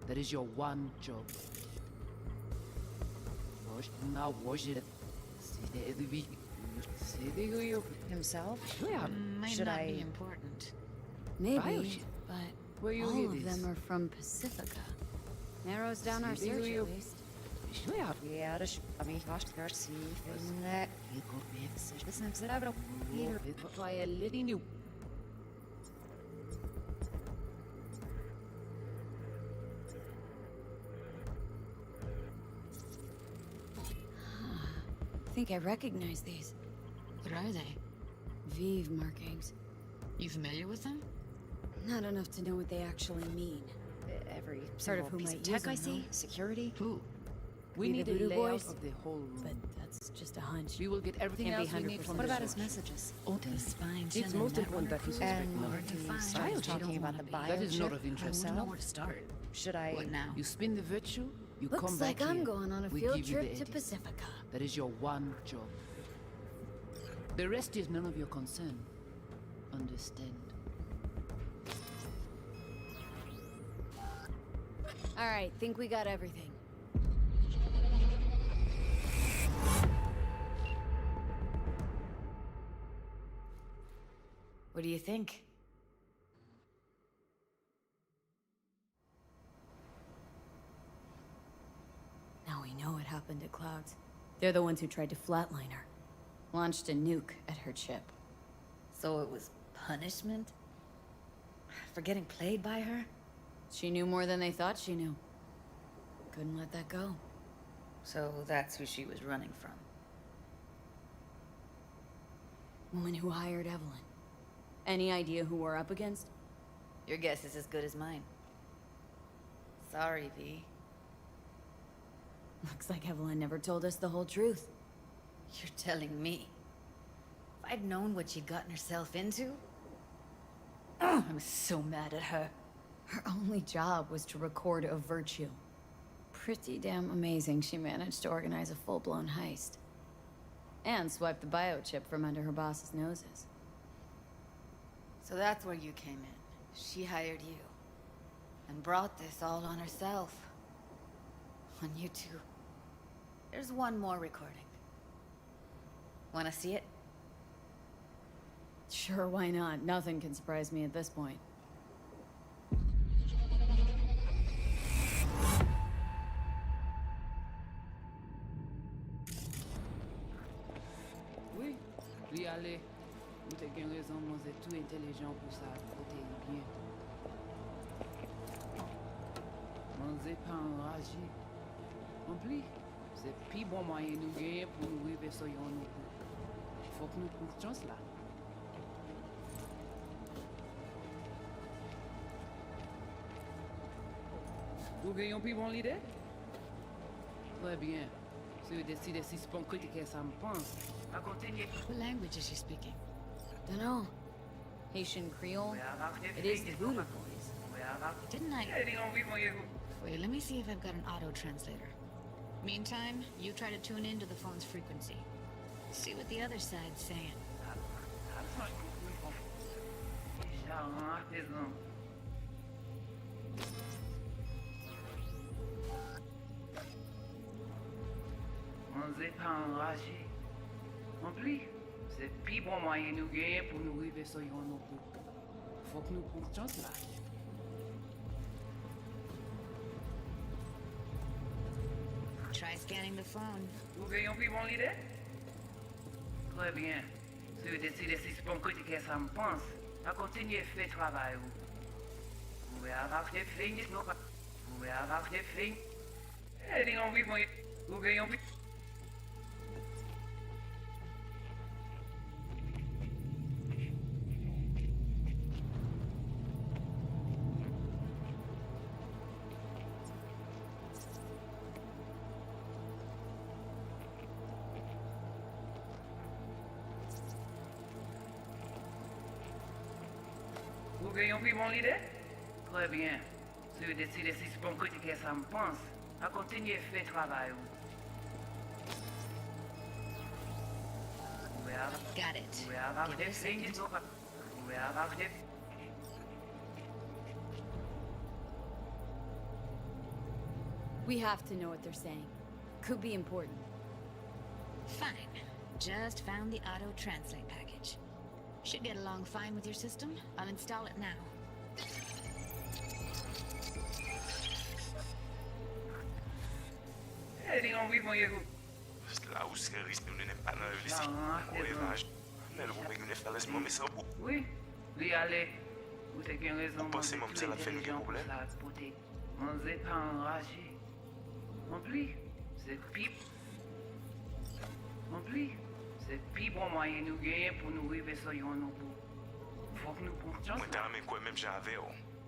That is your one job. Now watch it. Himself? Might Should not I... be important. Maybe, Biochip? but Where you all hear of this? them are from Pacifica. Narrows down our search, at least. Yeah, das I mean, gosh, there's in that. This is a I think I recognize these. What are they? Vive markings. You familiar with them? Not enough to know what they actually mean. Every Part of single who piece might of use tech I them, see, though. security. Who? We Maybe need the a Voodoo layout Boys, of the whole room. but that's just a hunch. We will get everything Can't be else we need 100% from What the about his Virtue. messages? Open. The spine It's chilling, most that important that he runner suspect And Hard to nothing. find. starts You talking don't about wanna the be. That is not biochip of interest. I wouldn't know himself. where to start. Should I... What now? You spin the Virtue, you Looks come back like I'm here, going on a we field give you the trip to eddies. Pacifica. That is your one job. The rest is none of your concern. Understand? All right, think we got everything. What do you think? Now we know what happened to Clouds. They're the ones who tried to flatline her. Launched a nuke at her chip. So it was punishment? For getting played by her? She knew more than they thought she knew. Couldn't let that go. So that's who she was running from. Woman who hired Evelyn. Any idea who we're up against? Your guess is as good as mine. Sorry, V. Looks like Evelyn never told us the whole truth. You're telling me. If I'd known what she'd gotten herself into... I'm so mad at her. Her only job was to record a Virtue. Pretty damn amazing she managed to organize a full-blown heist. And swipe the biochip from under her boss's noses. So that's where you came in. She hired you. And brought this all on herself. On you two. There's one more recording. Wanna see it? Sure, why not? Nothing can surprise me at this point. Oui, lui aller. Nous te gen raison, moi c'est tout intelligent pour ça, côté bien. Moi c'est pas enragé. En plus, c'est plus bon moyen nous gagner pour nous arriver sur yon nous. Faut que nous prenions chance là. Vous gagnez plus bon l'idée? Très bien. Si vous décidez si c'est bon critiquer ça me pense. À continuer. What language is she speaking? Dunno. Haitian Creole? It is the Voodoo Boys. Didn't I... Wait, let me see if I've got an auto-translator. Meantime, you try to tune into the phone's frequency. See what the other side's saying. On n'est pas enragé. En plus, c'est plus bon moyen nous gagner pour nous arriver sur yon nous. Faut que nous prenions chance là. Try scanning the phone. Vous voyez plus mon idée? Très bien. Si vous décidez si c'est bon côté que ça me pense, à continuer à faire travail. Vous pouvez avoir des filles, non pas. Vous pouvez avoir des filles. Et dis on vit mon. Vous voyez plus. Vous voyez plus mon idée? Très bien. Si vous décidez si c'est bon côté que ça me pense, à continuer à faire travail. Vous pouvez avoir. Got it. Vous pouvez avoir Give des it a filles, second. non pas. Vous pouvez avoir des. We have to know what they're saying. Could be important. Fine. Just found the auto-translate package. Should get along fine with your system. I'll install it now. Et dis on vit mon yego. Là où c'est risque de ne pas ici. Voyage. Mais le bon ne fait laisse-moi mais ça beau. Oui. Oui, allez. Vous avez bien raison. Vous pensez mon petit la fait nous problème? On n'est pas enragé. En plus, c'est pire. En plus, c'est pire bon moyen nous gagner pour nous vivre sur yon nous. Faut que nous prenions chance. Moi t'as même quoi même j'avais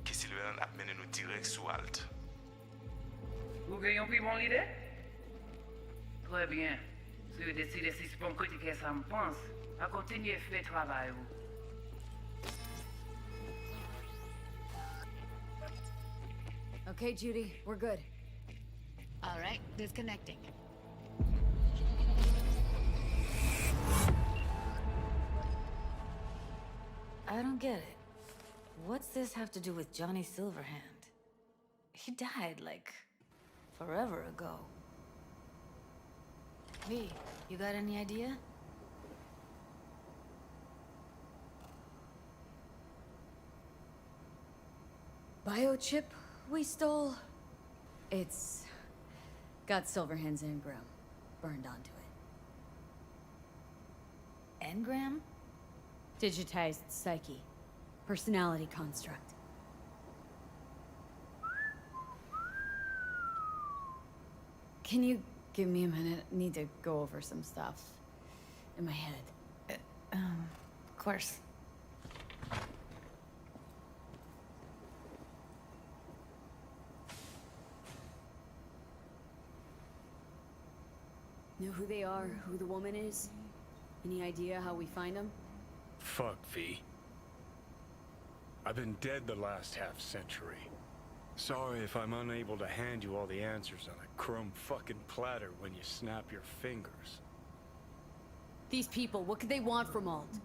que Silverhand a mené nous direct sous Alt. Vous gagnez plus mon idée? Très bien. Si vous décidez si c'est bon côté que ça me pense, à continuer à faire travail. Okay, Judy, we're good. All right, disconnecting. I don't get it. What's this have to do with Johnny Silverhand? He died, like, forever ago. V, you got any idea? Biochip we stole? It's got Silverhand's engram burned onto it. Engram? Digitized psyche. Personality construct. Can you give me a minute? I need to go over some stuff in my head. Of course. Know who they are, who the woman is? Any idea how we find them? Fuck, V. I've been dead the last half-century. Sorry if I'm unable to hand you all the answers on a chrome fucking platter when you snap your fingers. These people, what could they want from Alt?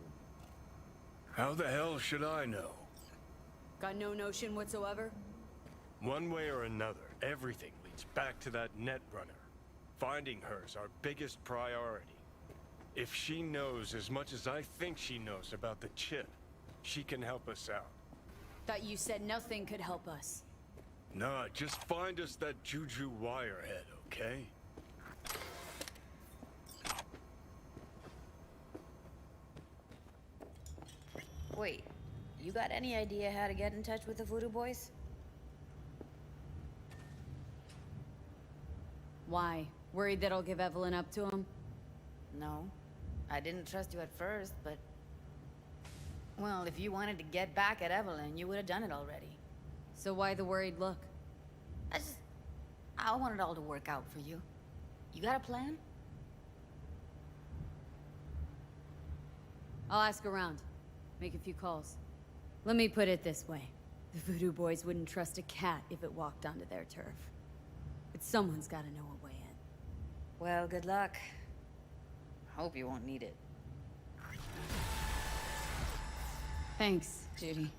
How the hell should I know? Got no notion whatsoever? One way or another, everything leads back to that Netrunner. Finding her's our biggest priority. If she knows as much as I think she knows about the chip, she can help us out. Thought you said nothing could help us. Nah, just find us that Juju wirehead, okay? Wait, you got any idea how to get in touch with the Voodoo Boys? Why? Worried that I'll give Evelyn up to him? No. I didn't trust you at first, but... Well, if you wanted to get back at Evelyn, you would have done it already. So why the worried look? I want it all to work out for you. You got a plan? I'll ask around. Make a few calls. Let me put it this way. The Voodoo Boys wouldn't trust a cat if it walked onto their turf. But someone's gotta know a way in. Well, good luck. Hope you won't need it. Thanks, Judy.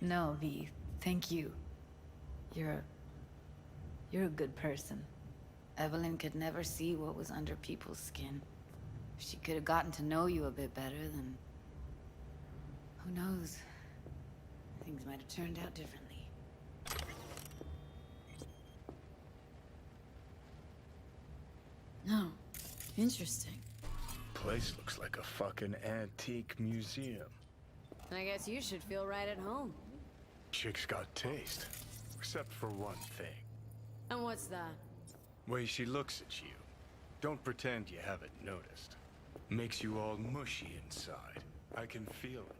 No, V. Thank you. You're a good person. Evelyn could never see what was under people's skin. If she could have gotten to know you a bit better, then... Who knows? things might have turned out differently. No. Interesting. Place looks like a fucking antique museum. I guess you should feel right at home. Chick's got taste. Except for one thing. And what's that? Way she looks at you. Don't pretend you haven't noticed. Makes you all mushy inside. I can feel it.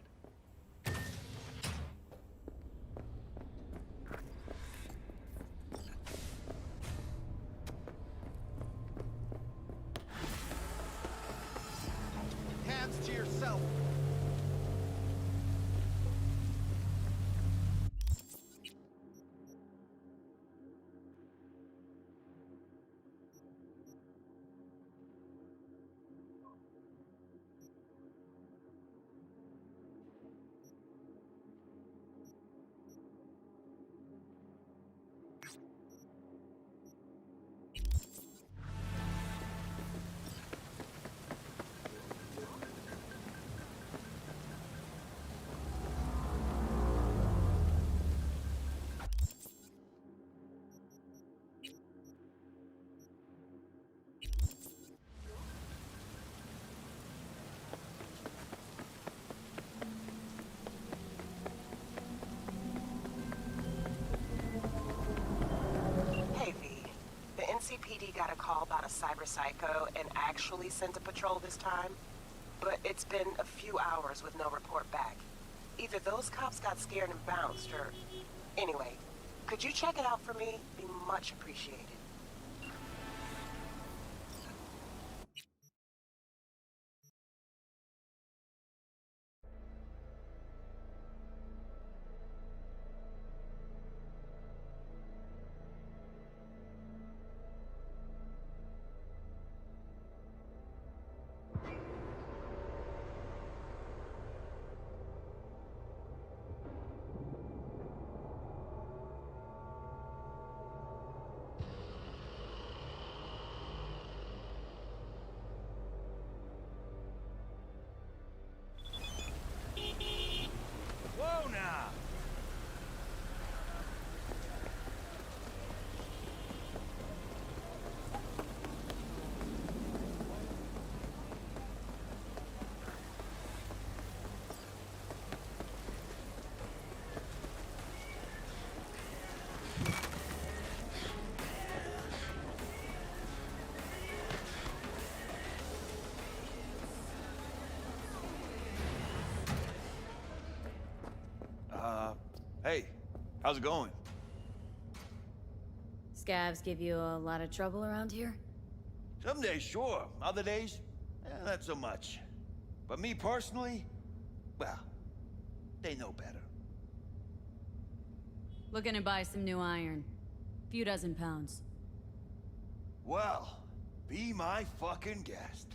Hands to yourself. Hey, V. The NCPD got a call about a cyber psycho and actually sent a patrol this time. But it's been a few hours with no report back. Either those cops got scared and bounced, or... Anyway, could you check it out for me? Be much appreciated. Whoa now! Hey, how's it going? Scavs give you a lot of trouble around here? Some days, sure. Other days, not so much. But me personally, well, they know better. Looking to buy some new iron. Few dozen pounds. Well, be my fucking guest.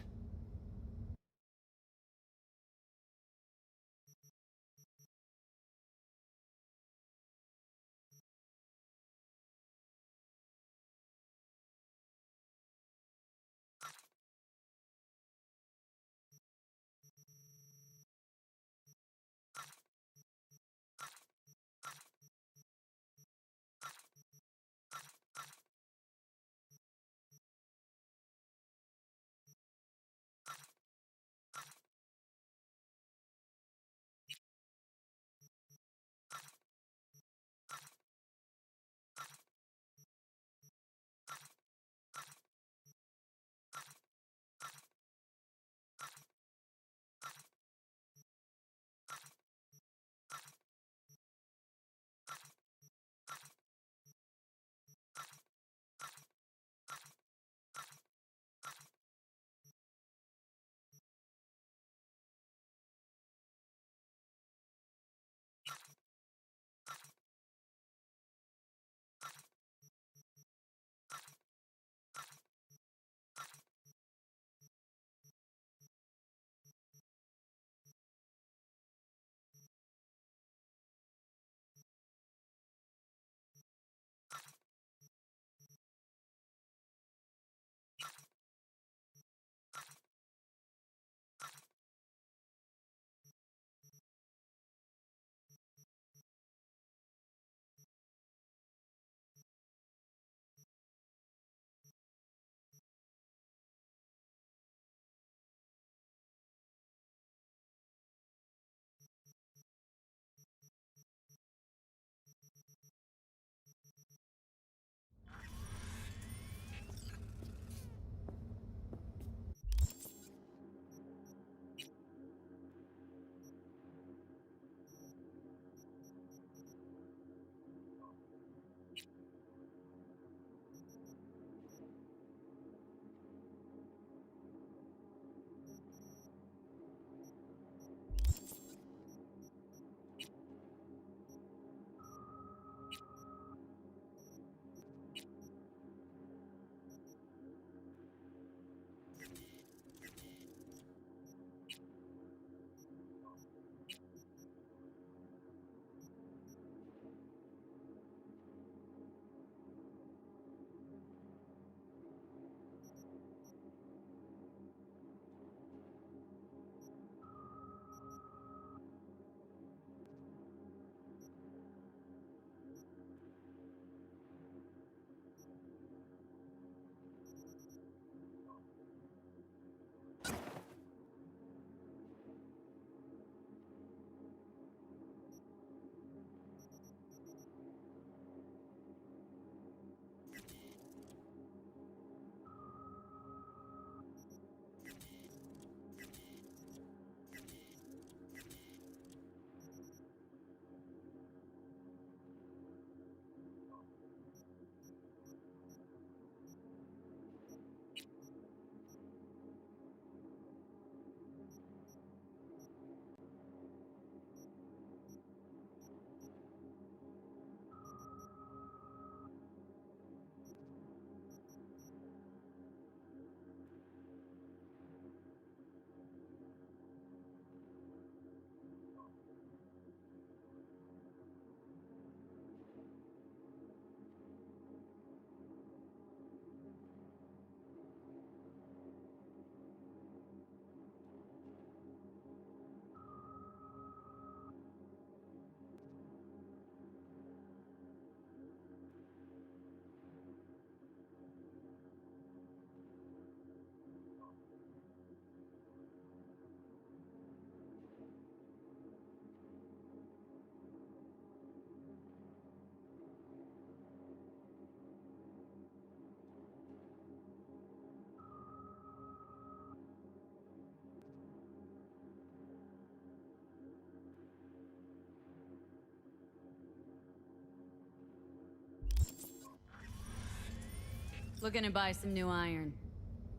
Looking to buy some new iron.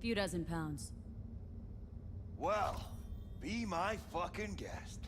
Few dozen pounds. Well, be my fucking guest.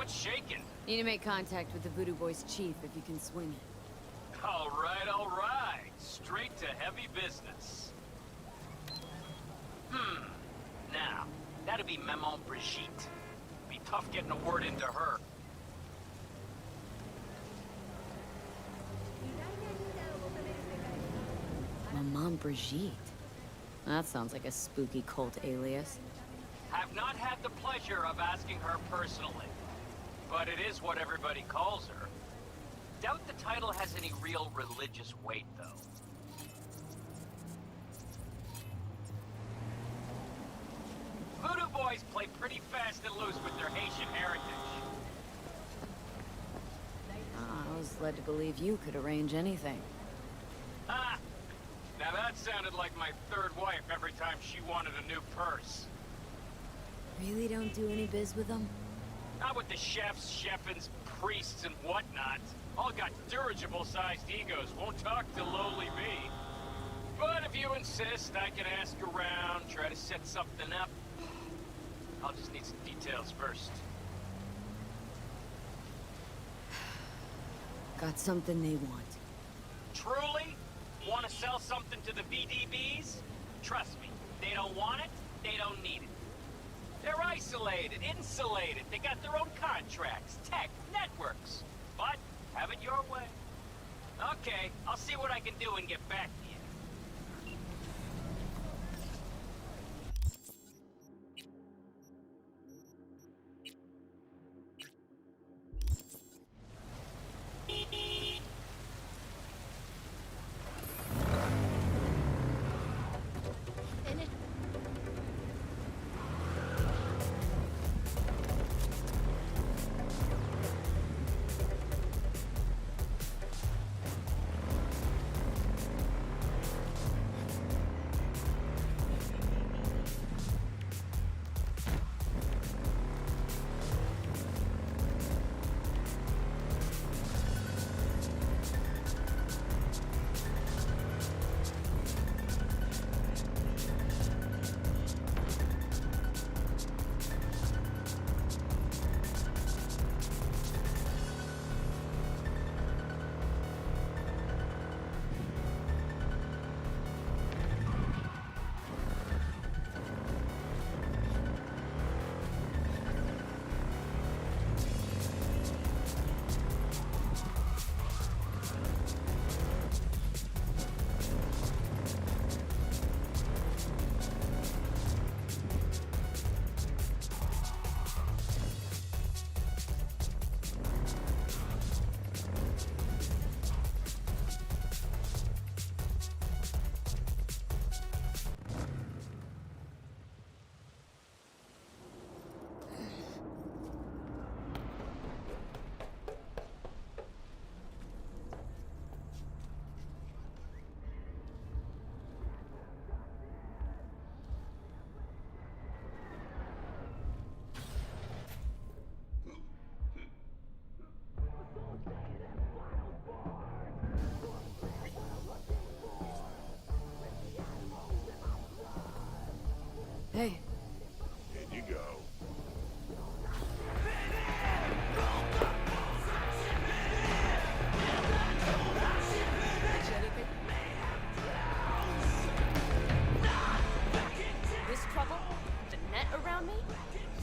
What's shaking? Need to make contact with the Voodoo Boys chief if you can swing it. All right, all right. Straight to heavy business. Now, that'd be Maman Brigitte. Be tough getting a word into her. Maman Brigitte? That sounds like a spooky cult alias. Have not had the pleasure of asking her personally. But it is what everybody calls her. Doubt the title has any real religious weight, though. Voodoo Boys play pretty fast and loose with their Haitian heritage. I was led to believe you could arrange anything. Ah! Now that sounded like my third wife every time she wanted a new purse. Really don't do any biz with them? Not with the chefs, chefins, priests, and whatnot. All got dirigible-sized egos, won't talk to lowly me. But if you insist, I can ask around, try to set something up. I'll just need some details first. Got something they want. Truly? Want to sell something to the VDBs? Trust me, they don't want it, they don't need it. They're isolated, insulated, they got their own contracts, tech, networks. But, have it your way. Okay, I'll see what I can do and get back to you.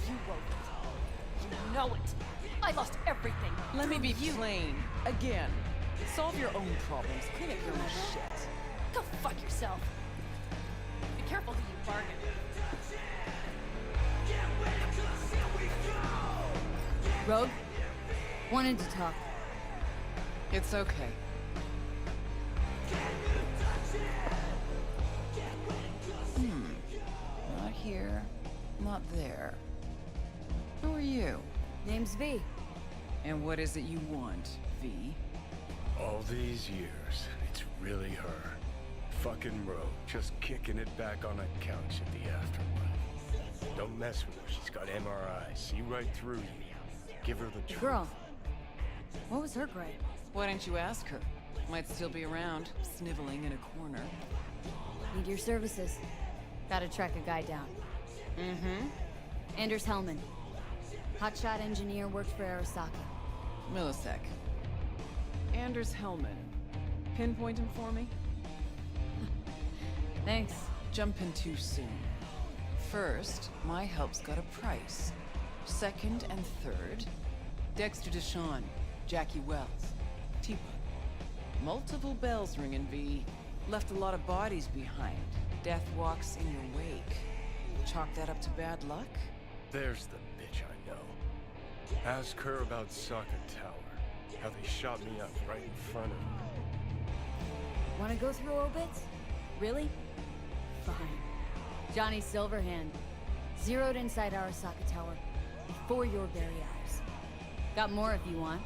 You wrote it. You know it. I lost everything. Let me be you. plain. Again. Solve your own problems. Clean up your own shit. Go fuck yourself. Be careful who you bargain with. Rogue? Wanted to talk. It's okay. Not here. Not there. Who are you? Name's V. And what is it you want, V? All these years, it's really her. Fucking Rogue, just kicking it back on a couch at the afterlife. Don't mess with her, she's got MRI. See right through you. Give her the truth. Girl. What was her grade? Why didn't you ask her? Might still be around, sniveling in a corner. Need your services. Gotta track a guy down. Mm-hmm. Anders Hellman. Hotshot engineer, works for Arasaka. Millisec. Anders Hellman. Pinpoint him for me? Thanks. Jumping too soon. First, my help's got a price. Second and third, Dexter Deshawn, Jackie Wells, Teapot. Multiple bells ringing, V. Left a lot of bodies behind. Death walks in your wake. Chalk that up to bad luck? There's the bitch I know. Ask her about Sokka Tower. How they shot me up right in front of her. Wanna go through obits? Really? Fine. Johnny Silverhand. Zeroed inside Arasaka Tower. Before your very eyes. Got more if you want.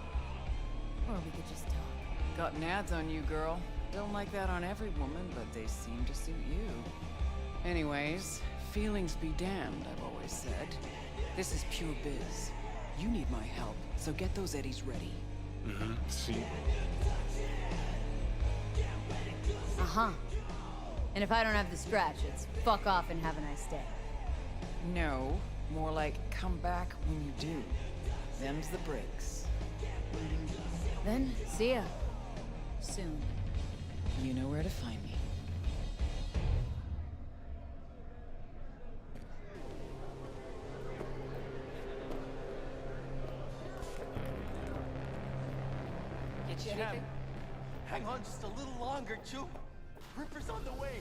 Or we could just talk. Got nads on you, girl. Don't like that on every woman, but they seem to suit you. Anyways, feelings be damned, I've always said. This is pure biz. You need my help, so get those eddies ready. Mm-hmm, see? Uh-huh. And if I don't have the scratch, it's fuck off and have a nice day. No, more like come back when you do. Them's the breaks. Then, see ya. Soon. You know where to find me. Get you anything? Hang on just a little longer, Chew. Ripper's on the way.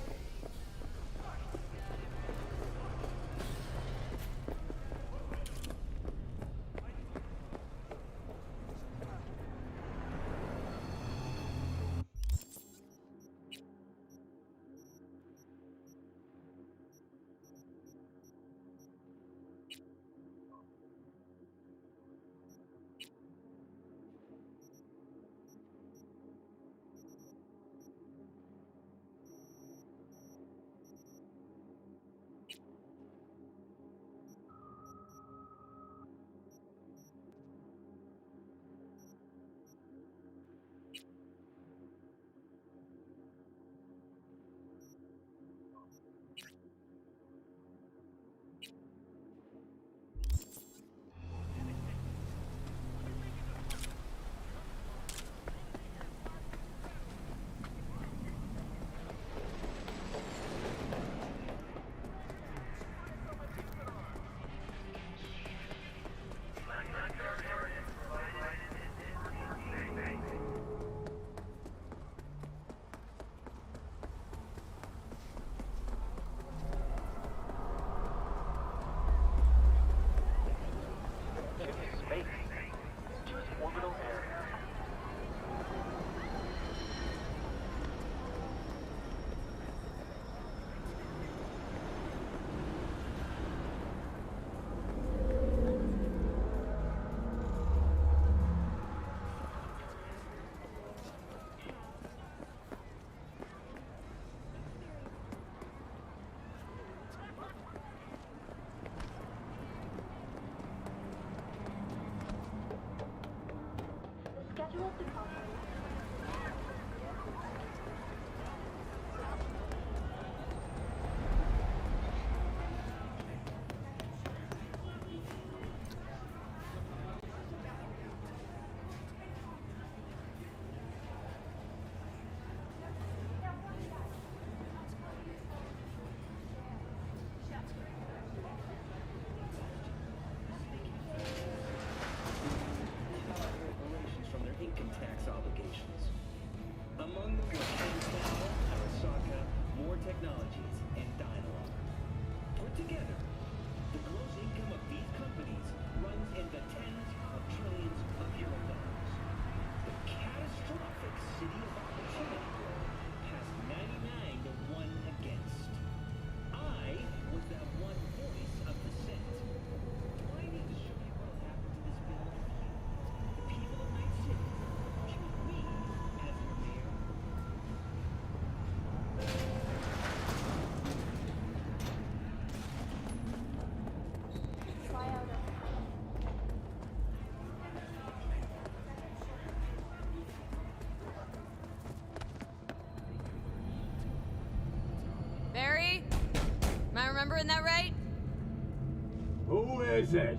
I said.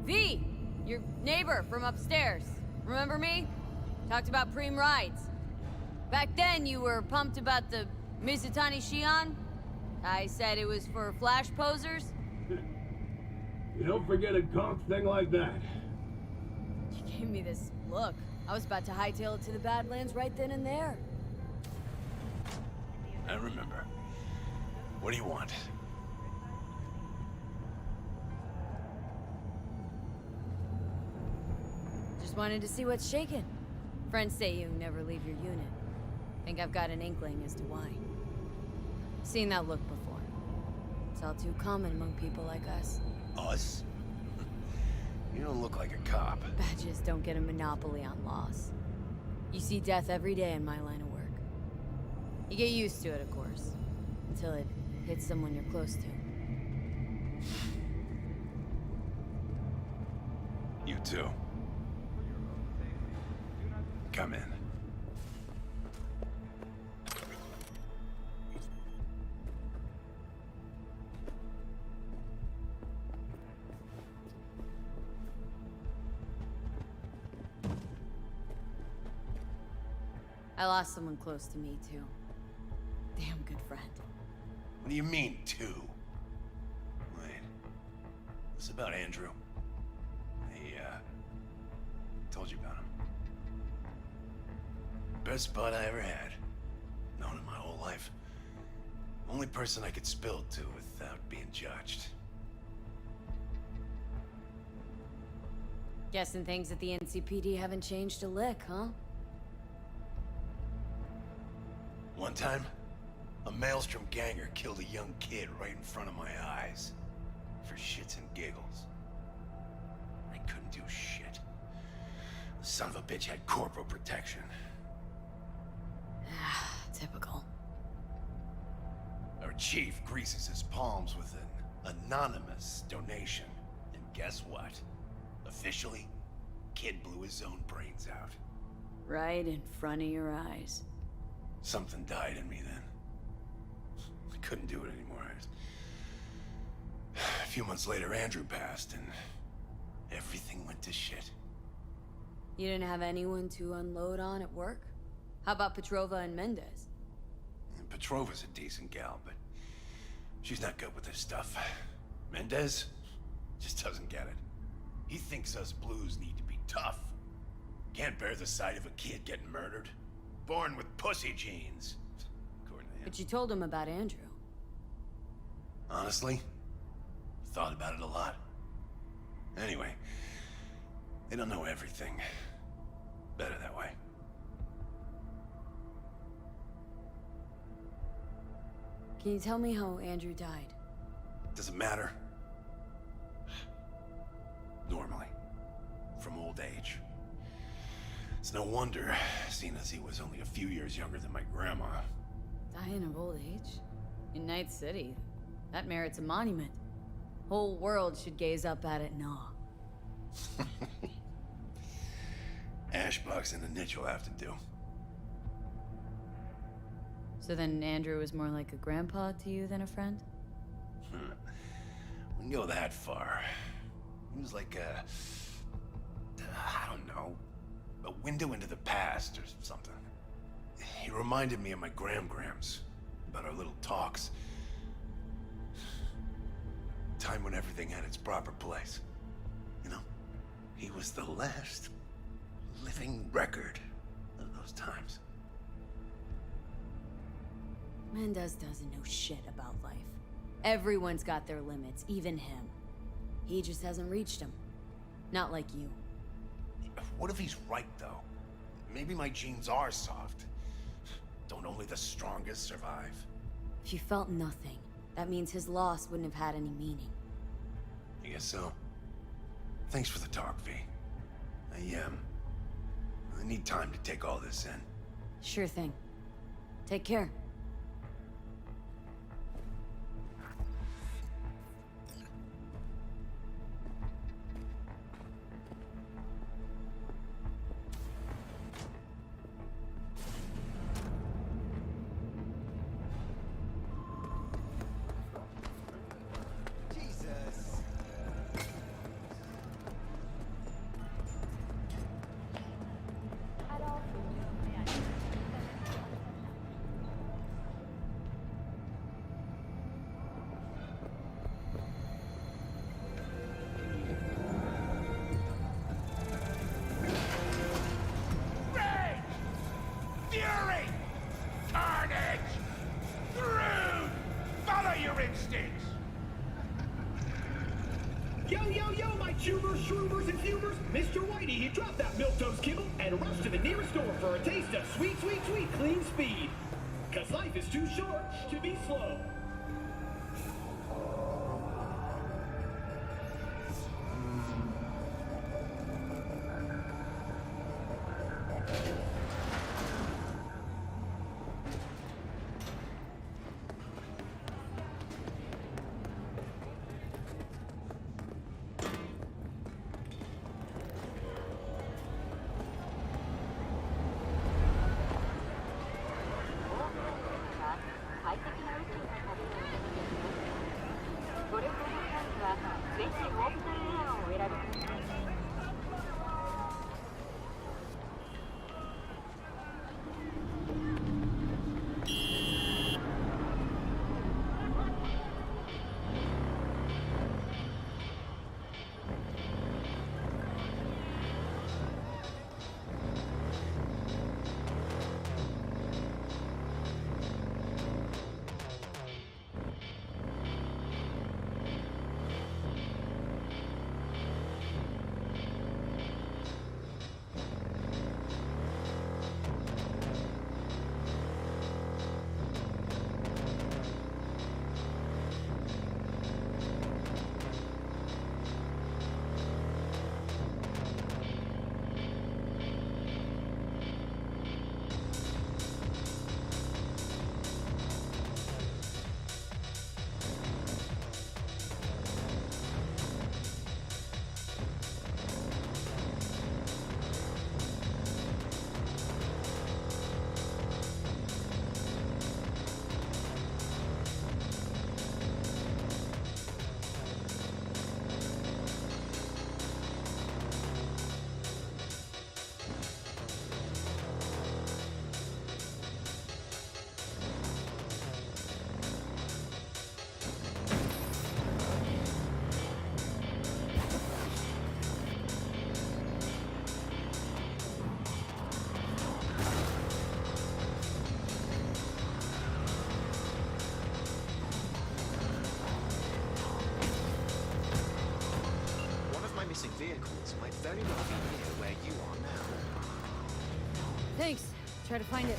V! Your neighbor from upstairs. Remember me? Talked about preem rides. Back then, you were pumped about the Mizutani Shion. I said it was for flash posers. You don't forget a conk thing like that. You gave me this look. I was about to hightail it to the Badlands right then and there. I remember. What do you want? Just wanted to see what's shaking. Friends say you never leave your unit. Think I've got an inkling as to why. Seen that look before. It's all too common among people like us. Us? You don't look like a cop. Badges don't get a monopoly on loss. You see death every day in my line of work. You get used to it, of course. Until it hits someone you're close to. You too. Come in. I lost someone close to me, too. Damn good friend. What do you mean, two? Wait. This about Andrew? Told you about him. Best spot I ever had. Known him my whole life. Only person I could spill to without being judged. Guessing things at the NCPD haven't changed a lick, huh? One time, a Maelstrom ganger killed a young kid right in front of my eyes. For shits and giggles. I couldn't do shit. The son of a bitch had corporal protection. Typical. Our chief greases his palms with an anonymous donation. And guess what? Officially, kid blew his own brains out. Right in front of your eyes. Something died in me then. I couldn't do it anymore. A few months later, Andrew passed, and everything went to shit. You didn't have anyone to unload on at work? How about Petrova and Mendez? And Petrova's a decent gal, but she's not good with this stuff. Mendez just doesn't get it. He thinks us blues need to be tough. Can't bear the sight of a kid getting murdered. Born with pussy genes. According to him. But you told him about Andrew. Honestly, thought about it a lot. Anyway, they don't know everything. Better that way. Can you tell me how Andrew died? Doesn't matter. Normally. From old age. It's no wonder, seeing as he was only a few years younger than my grandma. Dying of old age? In Night City? That merits a monument. Whole world should gaze up at it in awe. Ashbox and a niche will have to do. So then Andrew was more like a grandpa to you than a friend? Wouldn't go that far. He was like a... I don't know. A window into the past or something. He reminded me of my Grams. About our little talks. Time when everything had its proper place. You know? He was the last living record of those times. Mendez doesn't know shit about life. Everyone's got their limits, even him. He just hasn't reached them. Not like you. What if he's right, though? Maybe my genes are soft. Don't only the strongest survive? If you felt nothing, that means his loss wouldn't have had any meaning. I guess so. Thanks for the talk, V. I need time to take all this in. Sure thing. Take care. shroomers and fumers, Mr. Whitey, he dropped that milquetoast kibble and rushed to the nearest store for a taste of sweet, sweet, sweet clean speed. 'Cause life is too short to be slow. missing vehicles might very well be near where you are now. Thanks. Try to find it.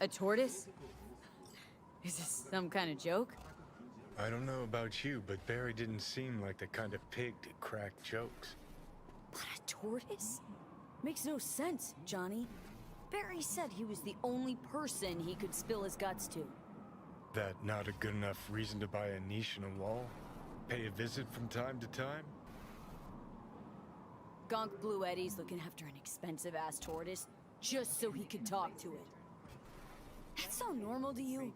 A tortoise? Is this some kind of joke? I don't know about you, but Barry didn't seem like the kind of pig to crack jokes. What, a tortoise? Makes no sense, Johnny. Barry said he was the only person he could spill his guts to. That not a good enough reason to buy a niche in a wall? Pay a visit from time to time? Gonk Blue Eddie's looking after an expensive-ass tortoise just so he could talk to it. That's so normal to you?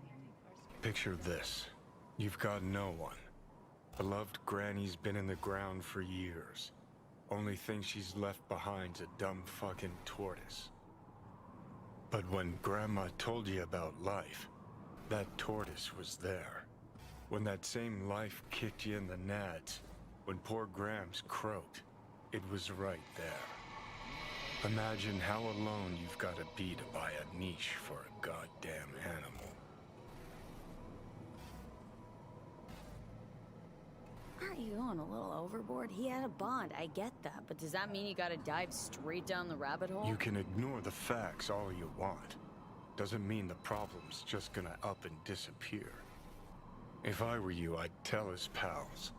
Picture this. You've got no one. Beloved Granny's been in the ground for years. Only thing she's left behind's a dumb fucking tortoise. But when Grandma told you about life, that tortoise was there. When that same life kicked you in the nads, when poor Grams croaked, it was right there. Imagine how alone you've got to be to buy a niche for a goddamn animal. Aren't you going a little overboard? He had a bond, I get that, but does that mean you gotta dive straight down the rabbit hole? You can ignore the facts all you want. Doesn't mean the problem's just gonna up and disappear. If I were you, I'd tell his pals.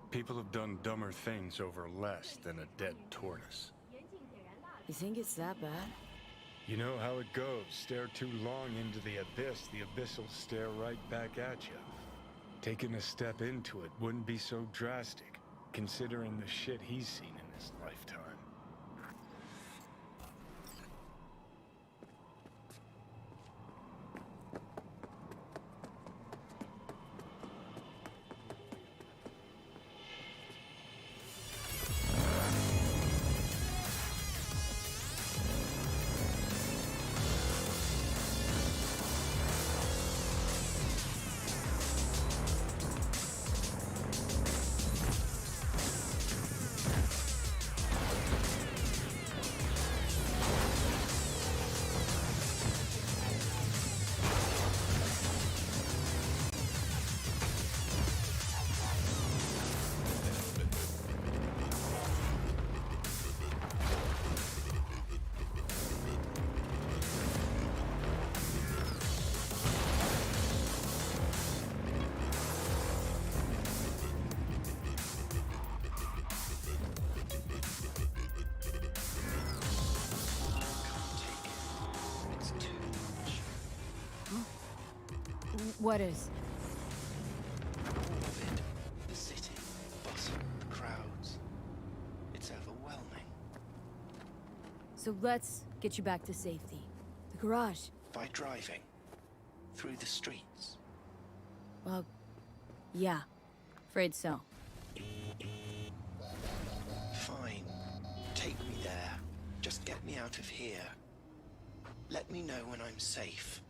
People have done dumber things over less than a dead tortoise. You think it's that bad? You know how it goes. Stare too long into the abyss will stare right back at you. Taking a step into it wouldn't be so drastic, considering the shit he's seen in his lifetime. What is? All of it. The city, the bustle, the crowds. It's overwhelming. So let's get you back to safety. The garage. By driving. Through the streets. Well, yeah. Afraid so. Fine. Take me there. Just get me out of here. Let me know when I'm safe.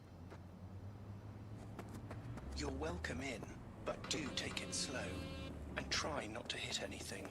You're welcome in, but do take it slow, and try not to hit anything.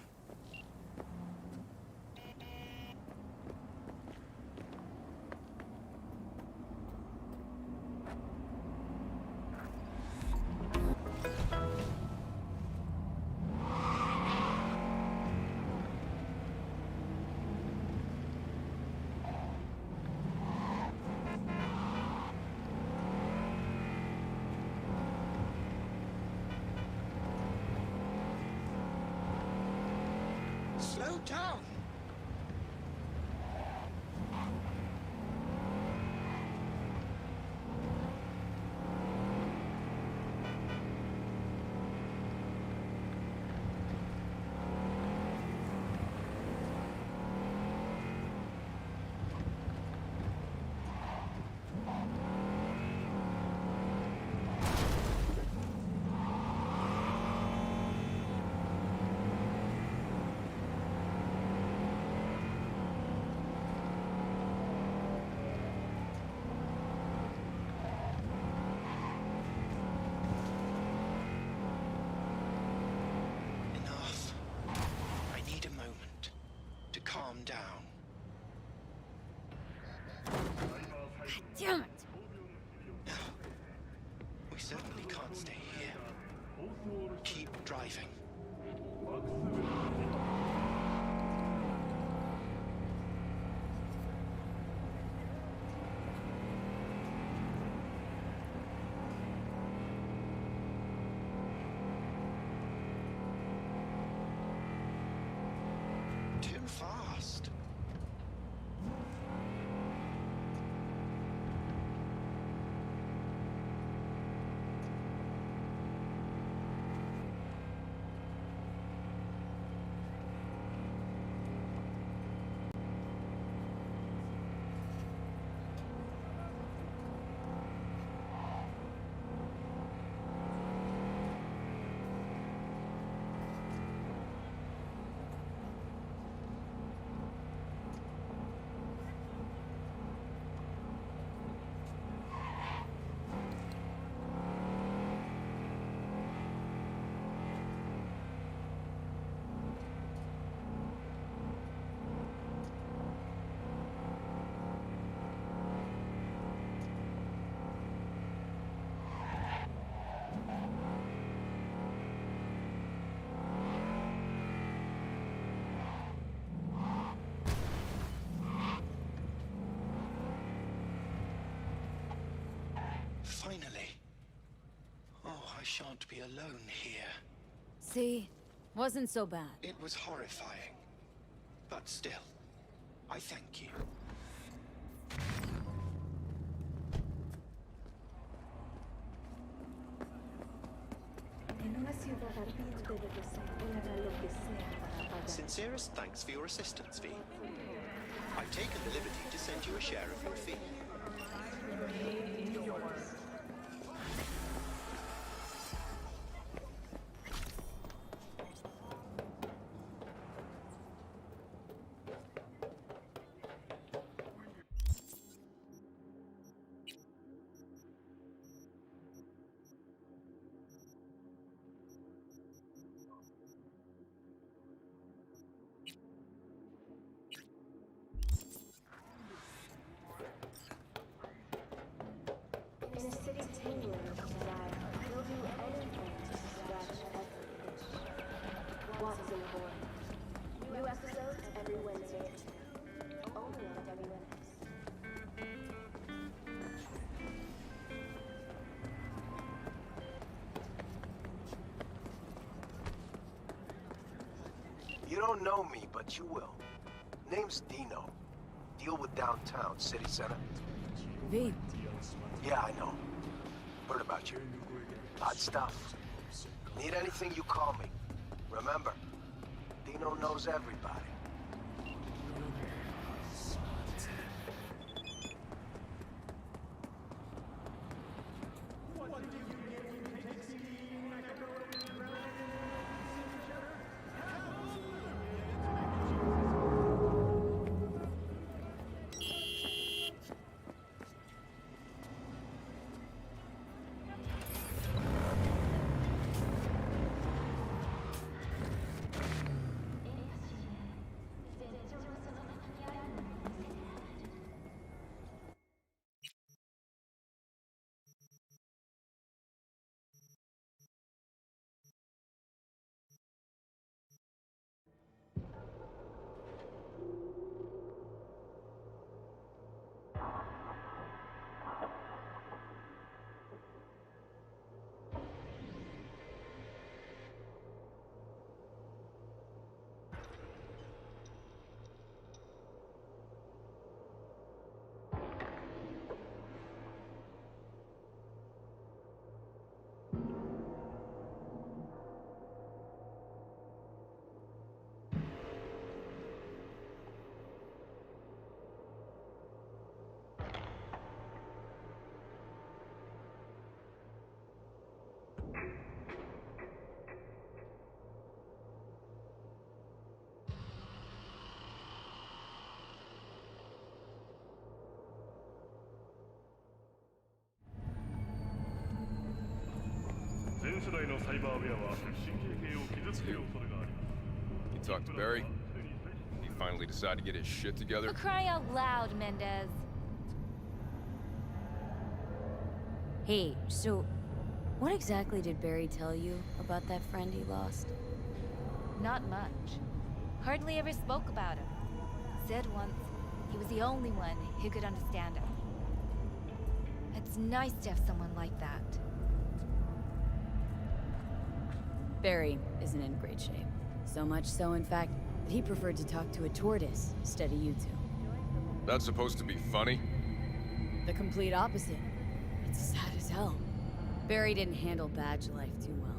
Slow down! Calm down. Damn it! We certainly can't stay here. Keep driving. finally. Oh, I shan't be alone here. See? Wasn't so bad. It was horrifying. But still, I thank you. Sincerest thanks for your assistance, V. I've taken the liberty to send you a share of your fee. In a city tingling with desire, he'll do anything to scratch every itch. Watch Silverhand. New episodes every Wednesday at 10. Only on WNS. You don't know me, but you will. Name's Dino. Deal with downtown, city center. V. Yeah, I know. Heard about you. Odd stuff. Need anything, you call me. Remember, Dino knows everybody. You talked to Barry? He finally decided to get his shit together? For crying out loud, Mendez. Hey, so what exactly did Barry tell you about that friend he lost? Not much. Hardly ever spoke about him. Said once he was the only one who could understand him. It's nice to have someone like that. Barry isn't in great shape. So much so, in fact, that he preferred to talk to a tortoise instead of you two. That's supposed to be funny? The complete opposite. It's sad as hell. Barry didn't handle badge life too well.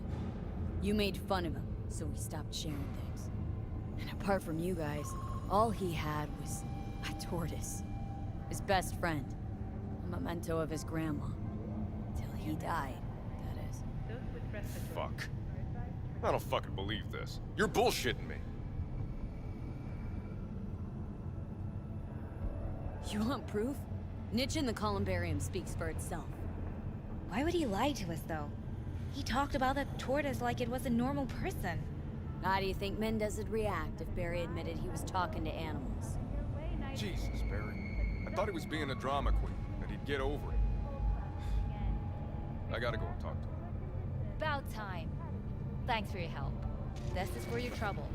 You made fun of him, so he stopped sharing things. And apart from you guys, all he had was a tortoise. His best friend. A memento of his grandma. Till he died, that is. Fuck. I don't fucking believe this. You're bullshitting me. You want proof? Niche in the columbarium speaks for itself. Why would he lie to us, though? He talked about the tortoise like it was a normal person. How do you think Mendez would react if Barry admitted he was talking to animals? Jesus, Barry. I thought he was being a drama queen, that he'd get over it. I gotta go and talk to him. About time. Thanks for your help. This is for your trouble.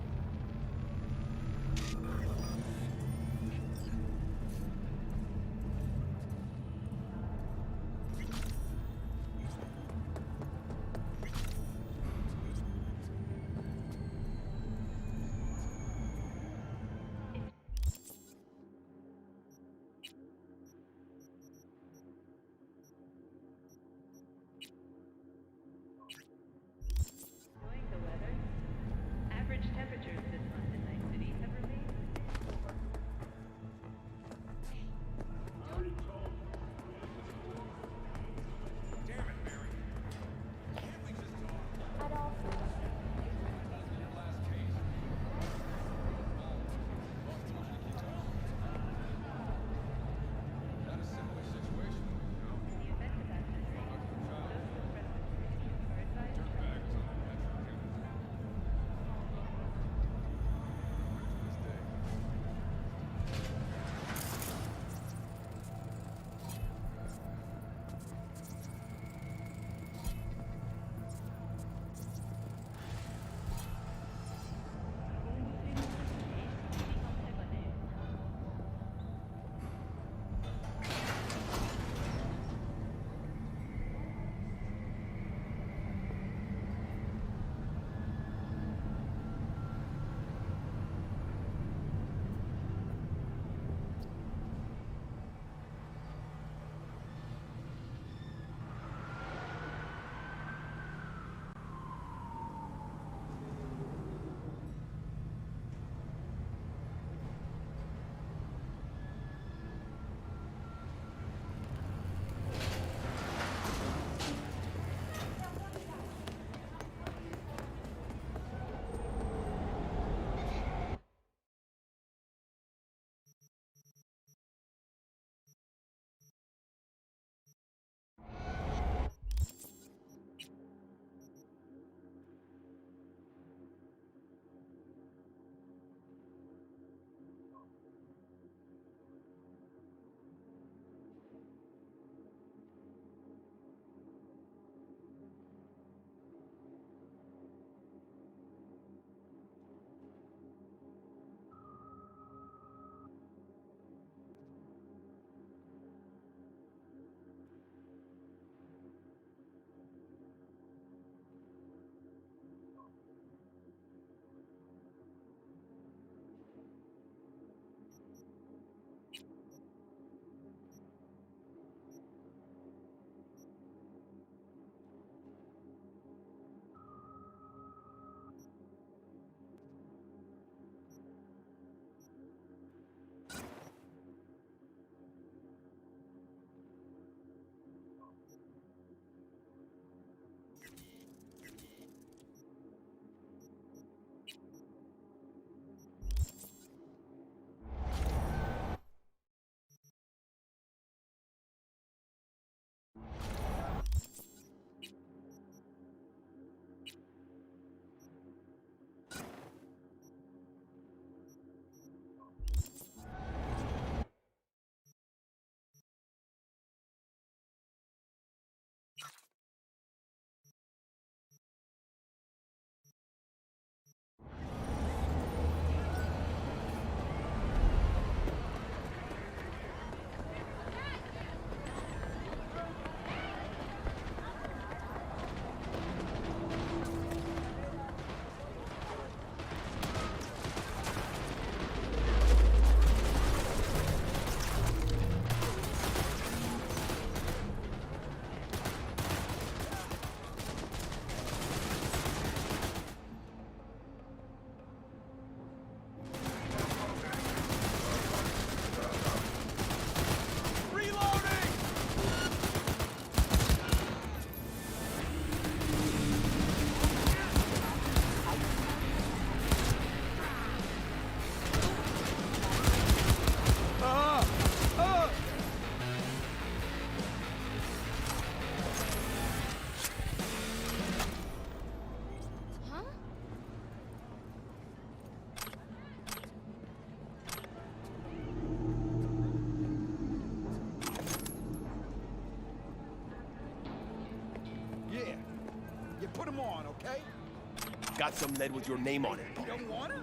Got some lead with your name on it. You don't want him?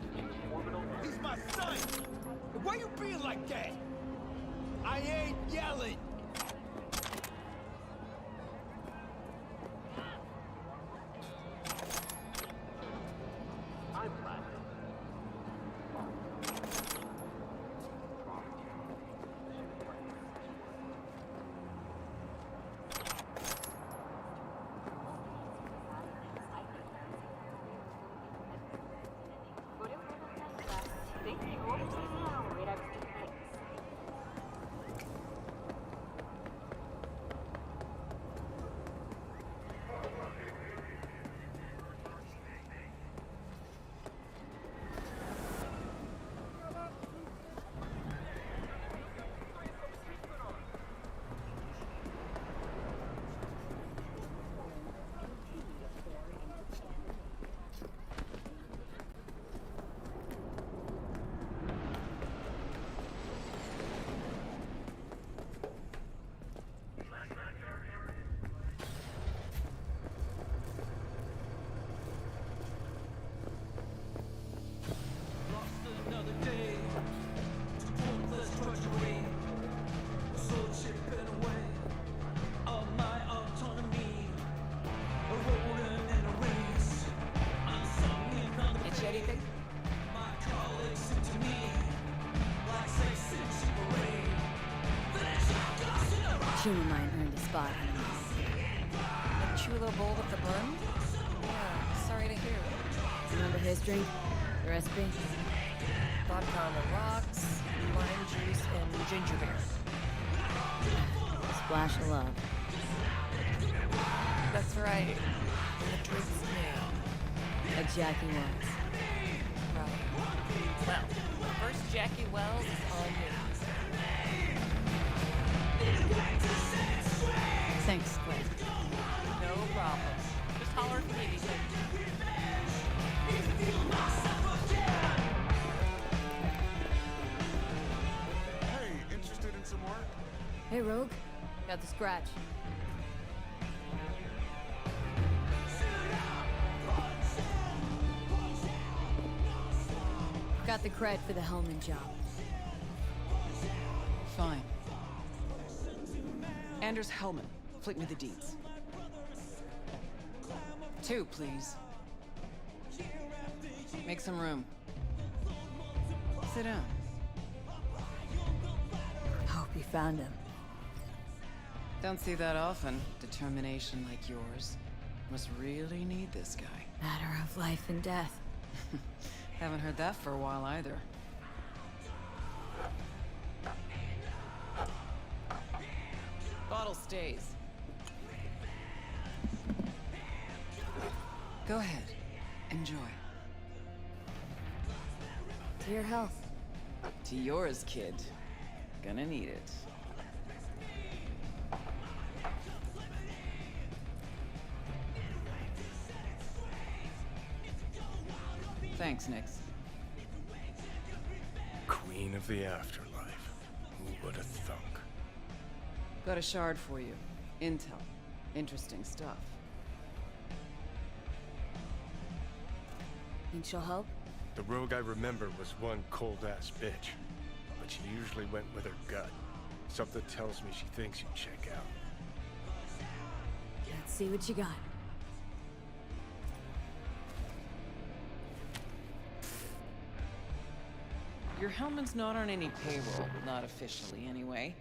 He's my son! Why you being like that? I ain't yelling! Human mind earned a spot on this. A chulo bowl with the bun? Yeah, sorry to hear. Remember his drink? The recipe? Vodka on the rocks, lime juice, and ginger beer. A splash of love. That's right. And the drink's new. Like Jackie Wells. Right. Well, first Jackie Wells is all new. Thanks, Squid. No problem. Just holler if you need anything. Hey, interested in some work? Hey, Rogue. Got the scratch. Got the cred for the Hellman job. Fine. Anders Hellman. Flick me the deeds. 2, please. Make some room. Sit down. Hope you found him. Don't see that often. Determination like yours. Must really need this guy. Matter of life and death. Haven't heard that for a while either. Bottle stays. Go ahead. Enjoy. To your health. To yours, kid. Gonna need it. Thanks, Nix. Queen of the afterlife. Who would have thunk? Got a shard for you. Intel. Interesting stuff. Think she'll help? The rogue I remember was one cold-ass bitch. But she usually went with her gut. Something tells me she thinks you'd check out. Let's see what you got. Your Hellman's not on any payroll, not officially anyway.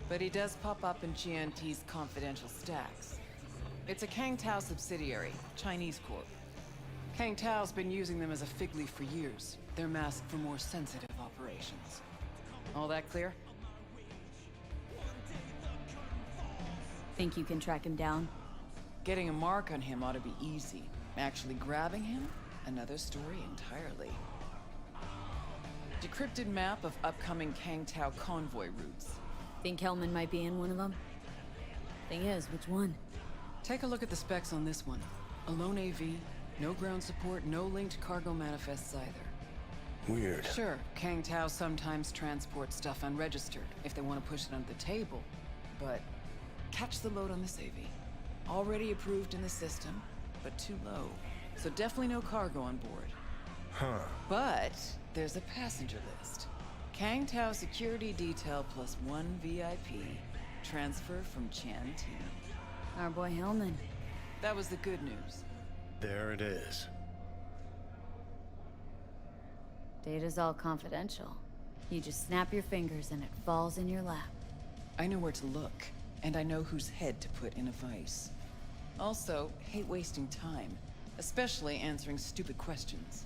But he does pop up in GNT's confidential stacks. It's a Kang Tao subsidiary, Chinese corp. Kang Tao's been using them as a fig leaf for years. They're masked for more sensitive operations. All that clear? Think you can track him down? Getting a mark on him ought to be easy. Actually grabbing him? Another story entirely. Decrypted map of upcoming Kang Tao convoy routes. Think Hellman might be in one of them? Thing is, which one? Take a look at the specs on this one. A lone AV, no ground support, no linked cargo manifests either. Weird. Sure, Kang Tao sometimes transports stuff unregistered if they want to push it under the table. But catch the load on this AV. Already approved in the system, but too low. so definitely no cargo on board. Huh. But there's a passenger list. Kang Tao security detail plus 1 VIP. Transfer from Chan team. Our boy Hellman. That was the good news. There it is. Data's all confidential. You just snap your fingers and it falls in your lap. I know where to look, and I know whose head to put in a vice. Also, hate wasting time, especially answering stupid questions.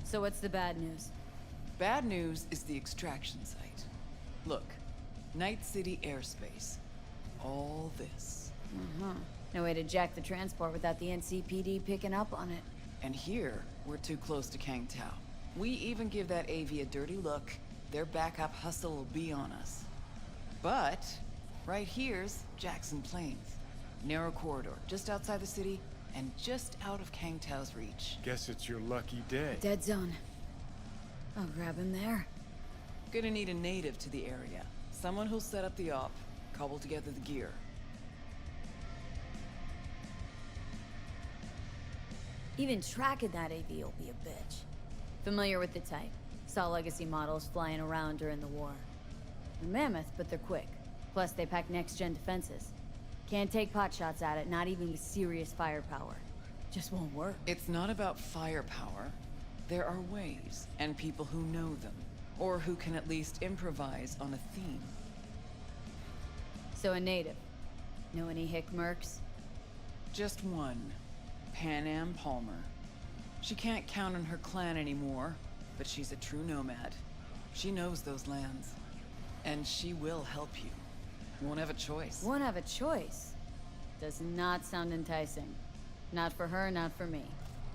So what's the bad news? Bad news is the extraction site. Look, Night City airspace. All this. No way to jack the transport without the NCPD picking up on it. And here, we're too close to Kang Tao. We even give that AV a dirty look, their backup hustle will be on us. But, right here's Jackson Plains. Narrow corridor, just outside the city, and just out of Kang Tao's reach. Guess it's your lucky day. Dead zone. I'll grab him there. Gonna need a native to the area. Someone who'll set up the op, cobble together the gear. Even tracking that AV will be a bitch. Familiar with the type. Saw legacy models flying around during the war. They're mammoth, but they're quick. Plus, they pack next-gen defenses. Can't take potshots at it, not even with serious firepower. Just won't work. It's not about firepower. There are ways, and people who know them. Or who can at least improvise on a theme. So a native. Know any hick mercs? Just one. Pan Am Palmer. She can't count on her clan anymore, but she's a true nomad. She knows those lands. And she will help you. Won't have a choice. Won't have a choice? Does not sound enticing. Not for her, not for me.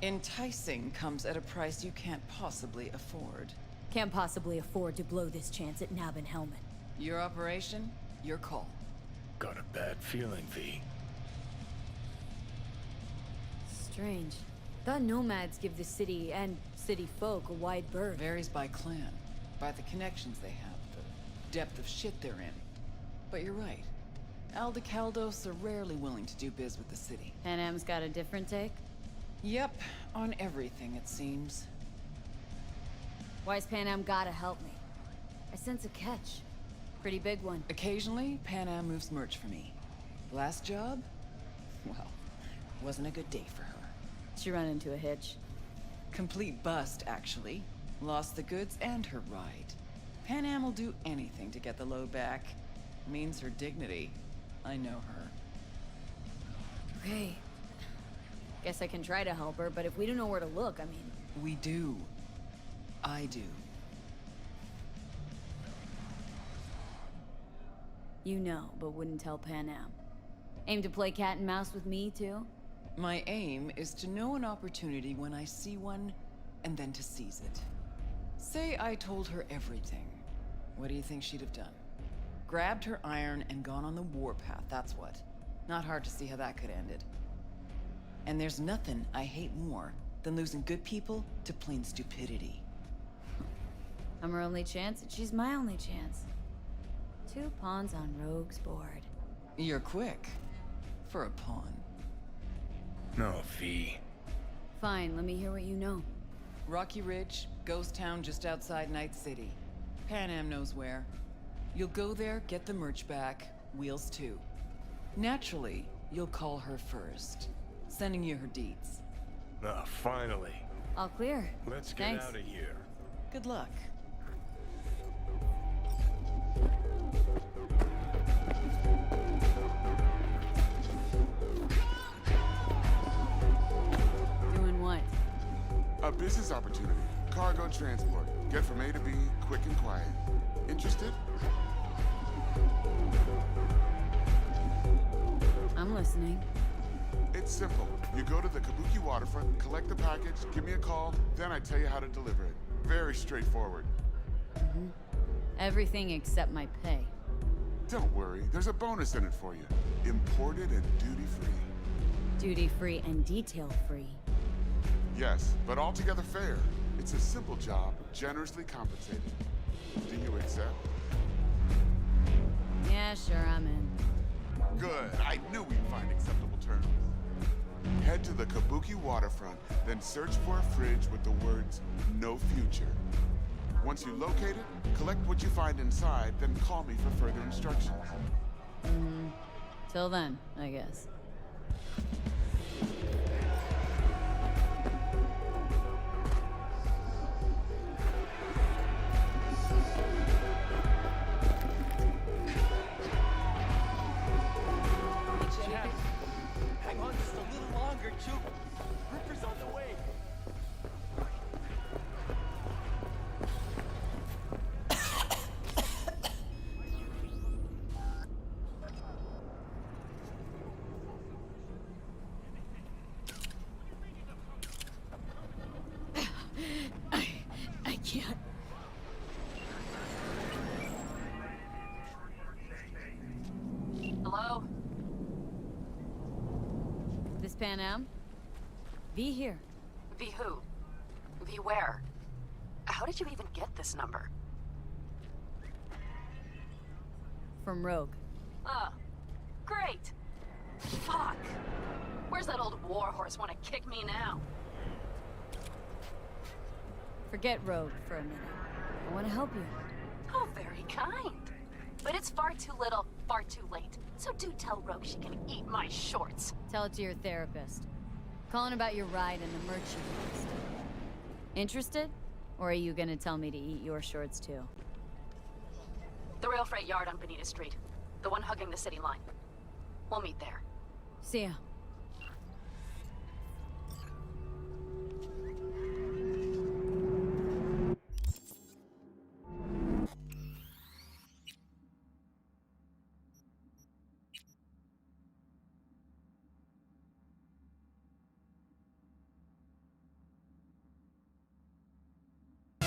Enticing comes at a price you can't possibly afford. Can't possibly afford to blow this chance at Nab and Hellman. Your operation, your call. Got a bad feeling, V. Strange. Thought nomads give the city and city folk a wide berth. Varies by clan, by the connections they have, the depth of shit they're in. But you're right. Aldecaldos are rarely willing to do biz with the city. Pan Am's got a different take? Yep, on everything it seems. Why's Pan Am gotta help me? I sense a catch. Pretty big one. Occasionally, Pan Am moves merch for me. Last job? Well, wasn't a good day for her. She run into a hitch. Complete bust, actually. Lost the goods and her ride. Pan Am will do anything to get the load back. Means her dignity. I know her. Okay. Guess I can try to help her, but if we don't know where to look, I mean... We do. I do. You know, but wouldn't tell Pan Am. Aim to play cat and mouse with me, too? My aim is to know an opportunity when I see one, and then to seize it. Say I told her everything. What do you think she'd have done? Grabbed her iron and gone on the warpath, that's what. Not hard to see how that could have ended. And there's nothing I hate more than losing good people to plain stupidity. I'm her only chance, and she's my only chance. 2 pawns on Rogue's board. You're quick. For a pawn. No, V. Fine, let me hear what you know. Rocky Ridge, ghost town just outside Night City. Pan Am knows where. You'll go there, get the merch back, wheels too. Naturally, you'll call her first. Sending you her deeds. Ah, finally. All clear. Let's get Thanks. out of here. Good luck. Doing what? A business opportunity. Cargo and transport. Get from A to B, quick and quiet. Interested? I'm listening. It's simple. You go to the Kabuki waterfront, collect the package, give me a call, then I tell you how to deliver it. Very straightforward. Everything except my pay. Don't worry, there's a bonus in it for you. Imported and duty-free. Duty-free and detail-free. Yes, but altogether fair. It's a simple job, generously compensated. Do you accept? Yeah, sure, I'm in. Good. I knew we'd find acceptable terms. Head to the Kabuki waterfront, then search for a fridge with the words, "No future." Once you locate it, collect what you find inside, then call me for further instructions. Till then, I guess. Hang on just a little longer, Juke. Ripper's on the way. I can't. Hello? This Pan Am? V here. V who? V where? How did you even get this number? From Rogue. Oh, great. Fuck. Where's that old warhorse want to kick me now? Forget Rogue for a minute. I want to help you. Oh, very kind. But it's far too little, far too late. So do tell Rogue she can eat my shorts. Tell it to your therapist. Calling about your ride and the merch you lost. Interested? Or are you gonna tell me to eat your shorts too? The rail freight yard on Bonita Street. The one hugging the city line. We'll meet there. See ya.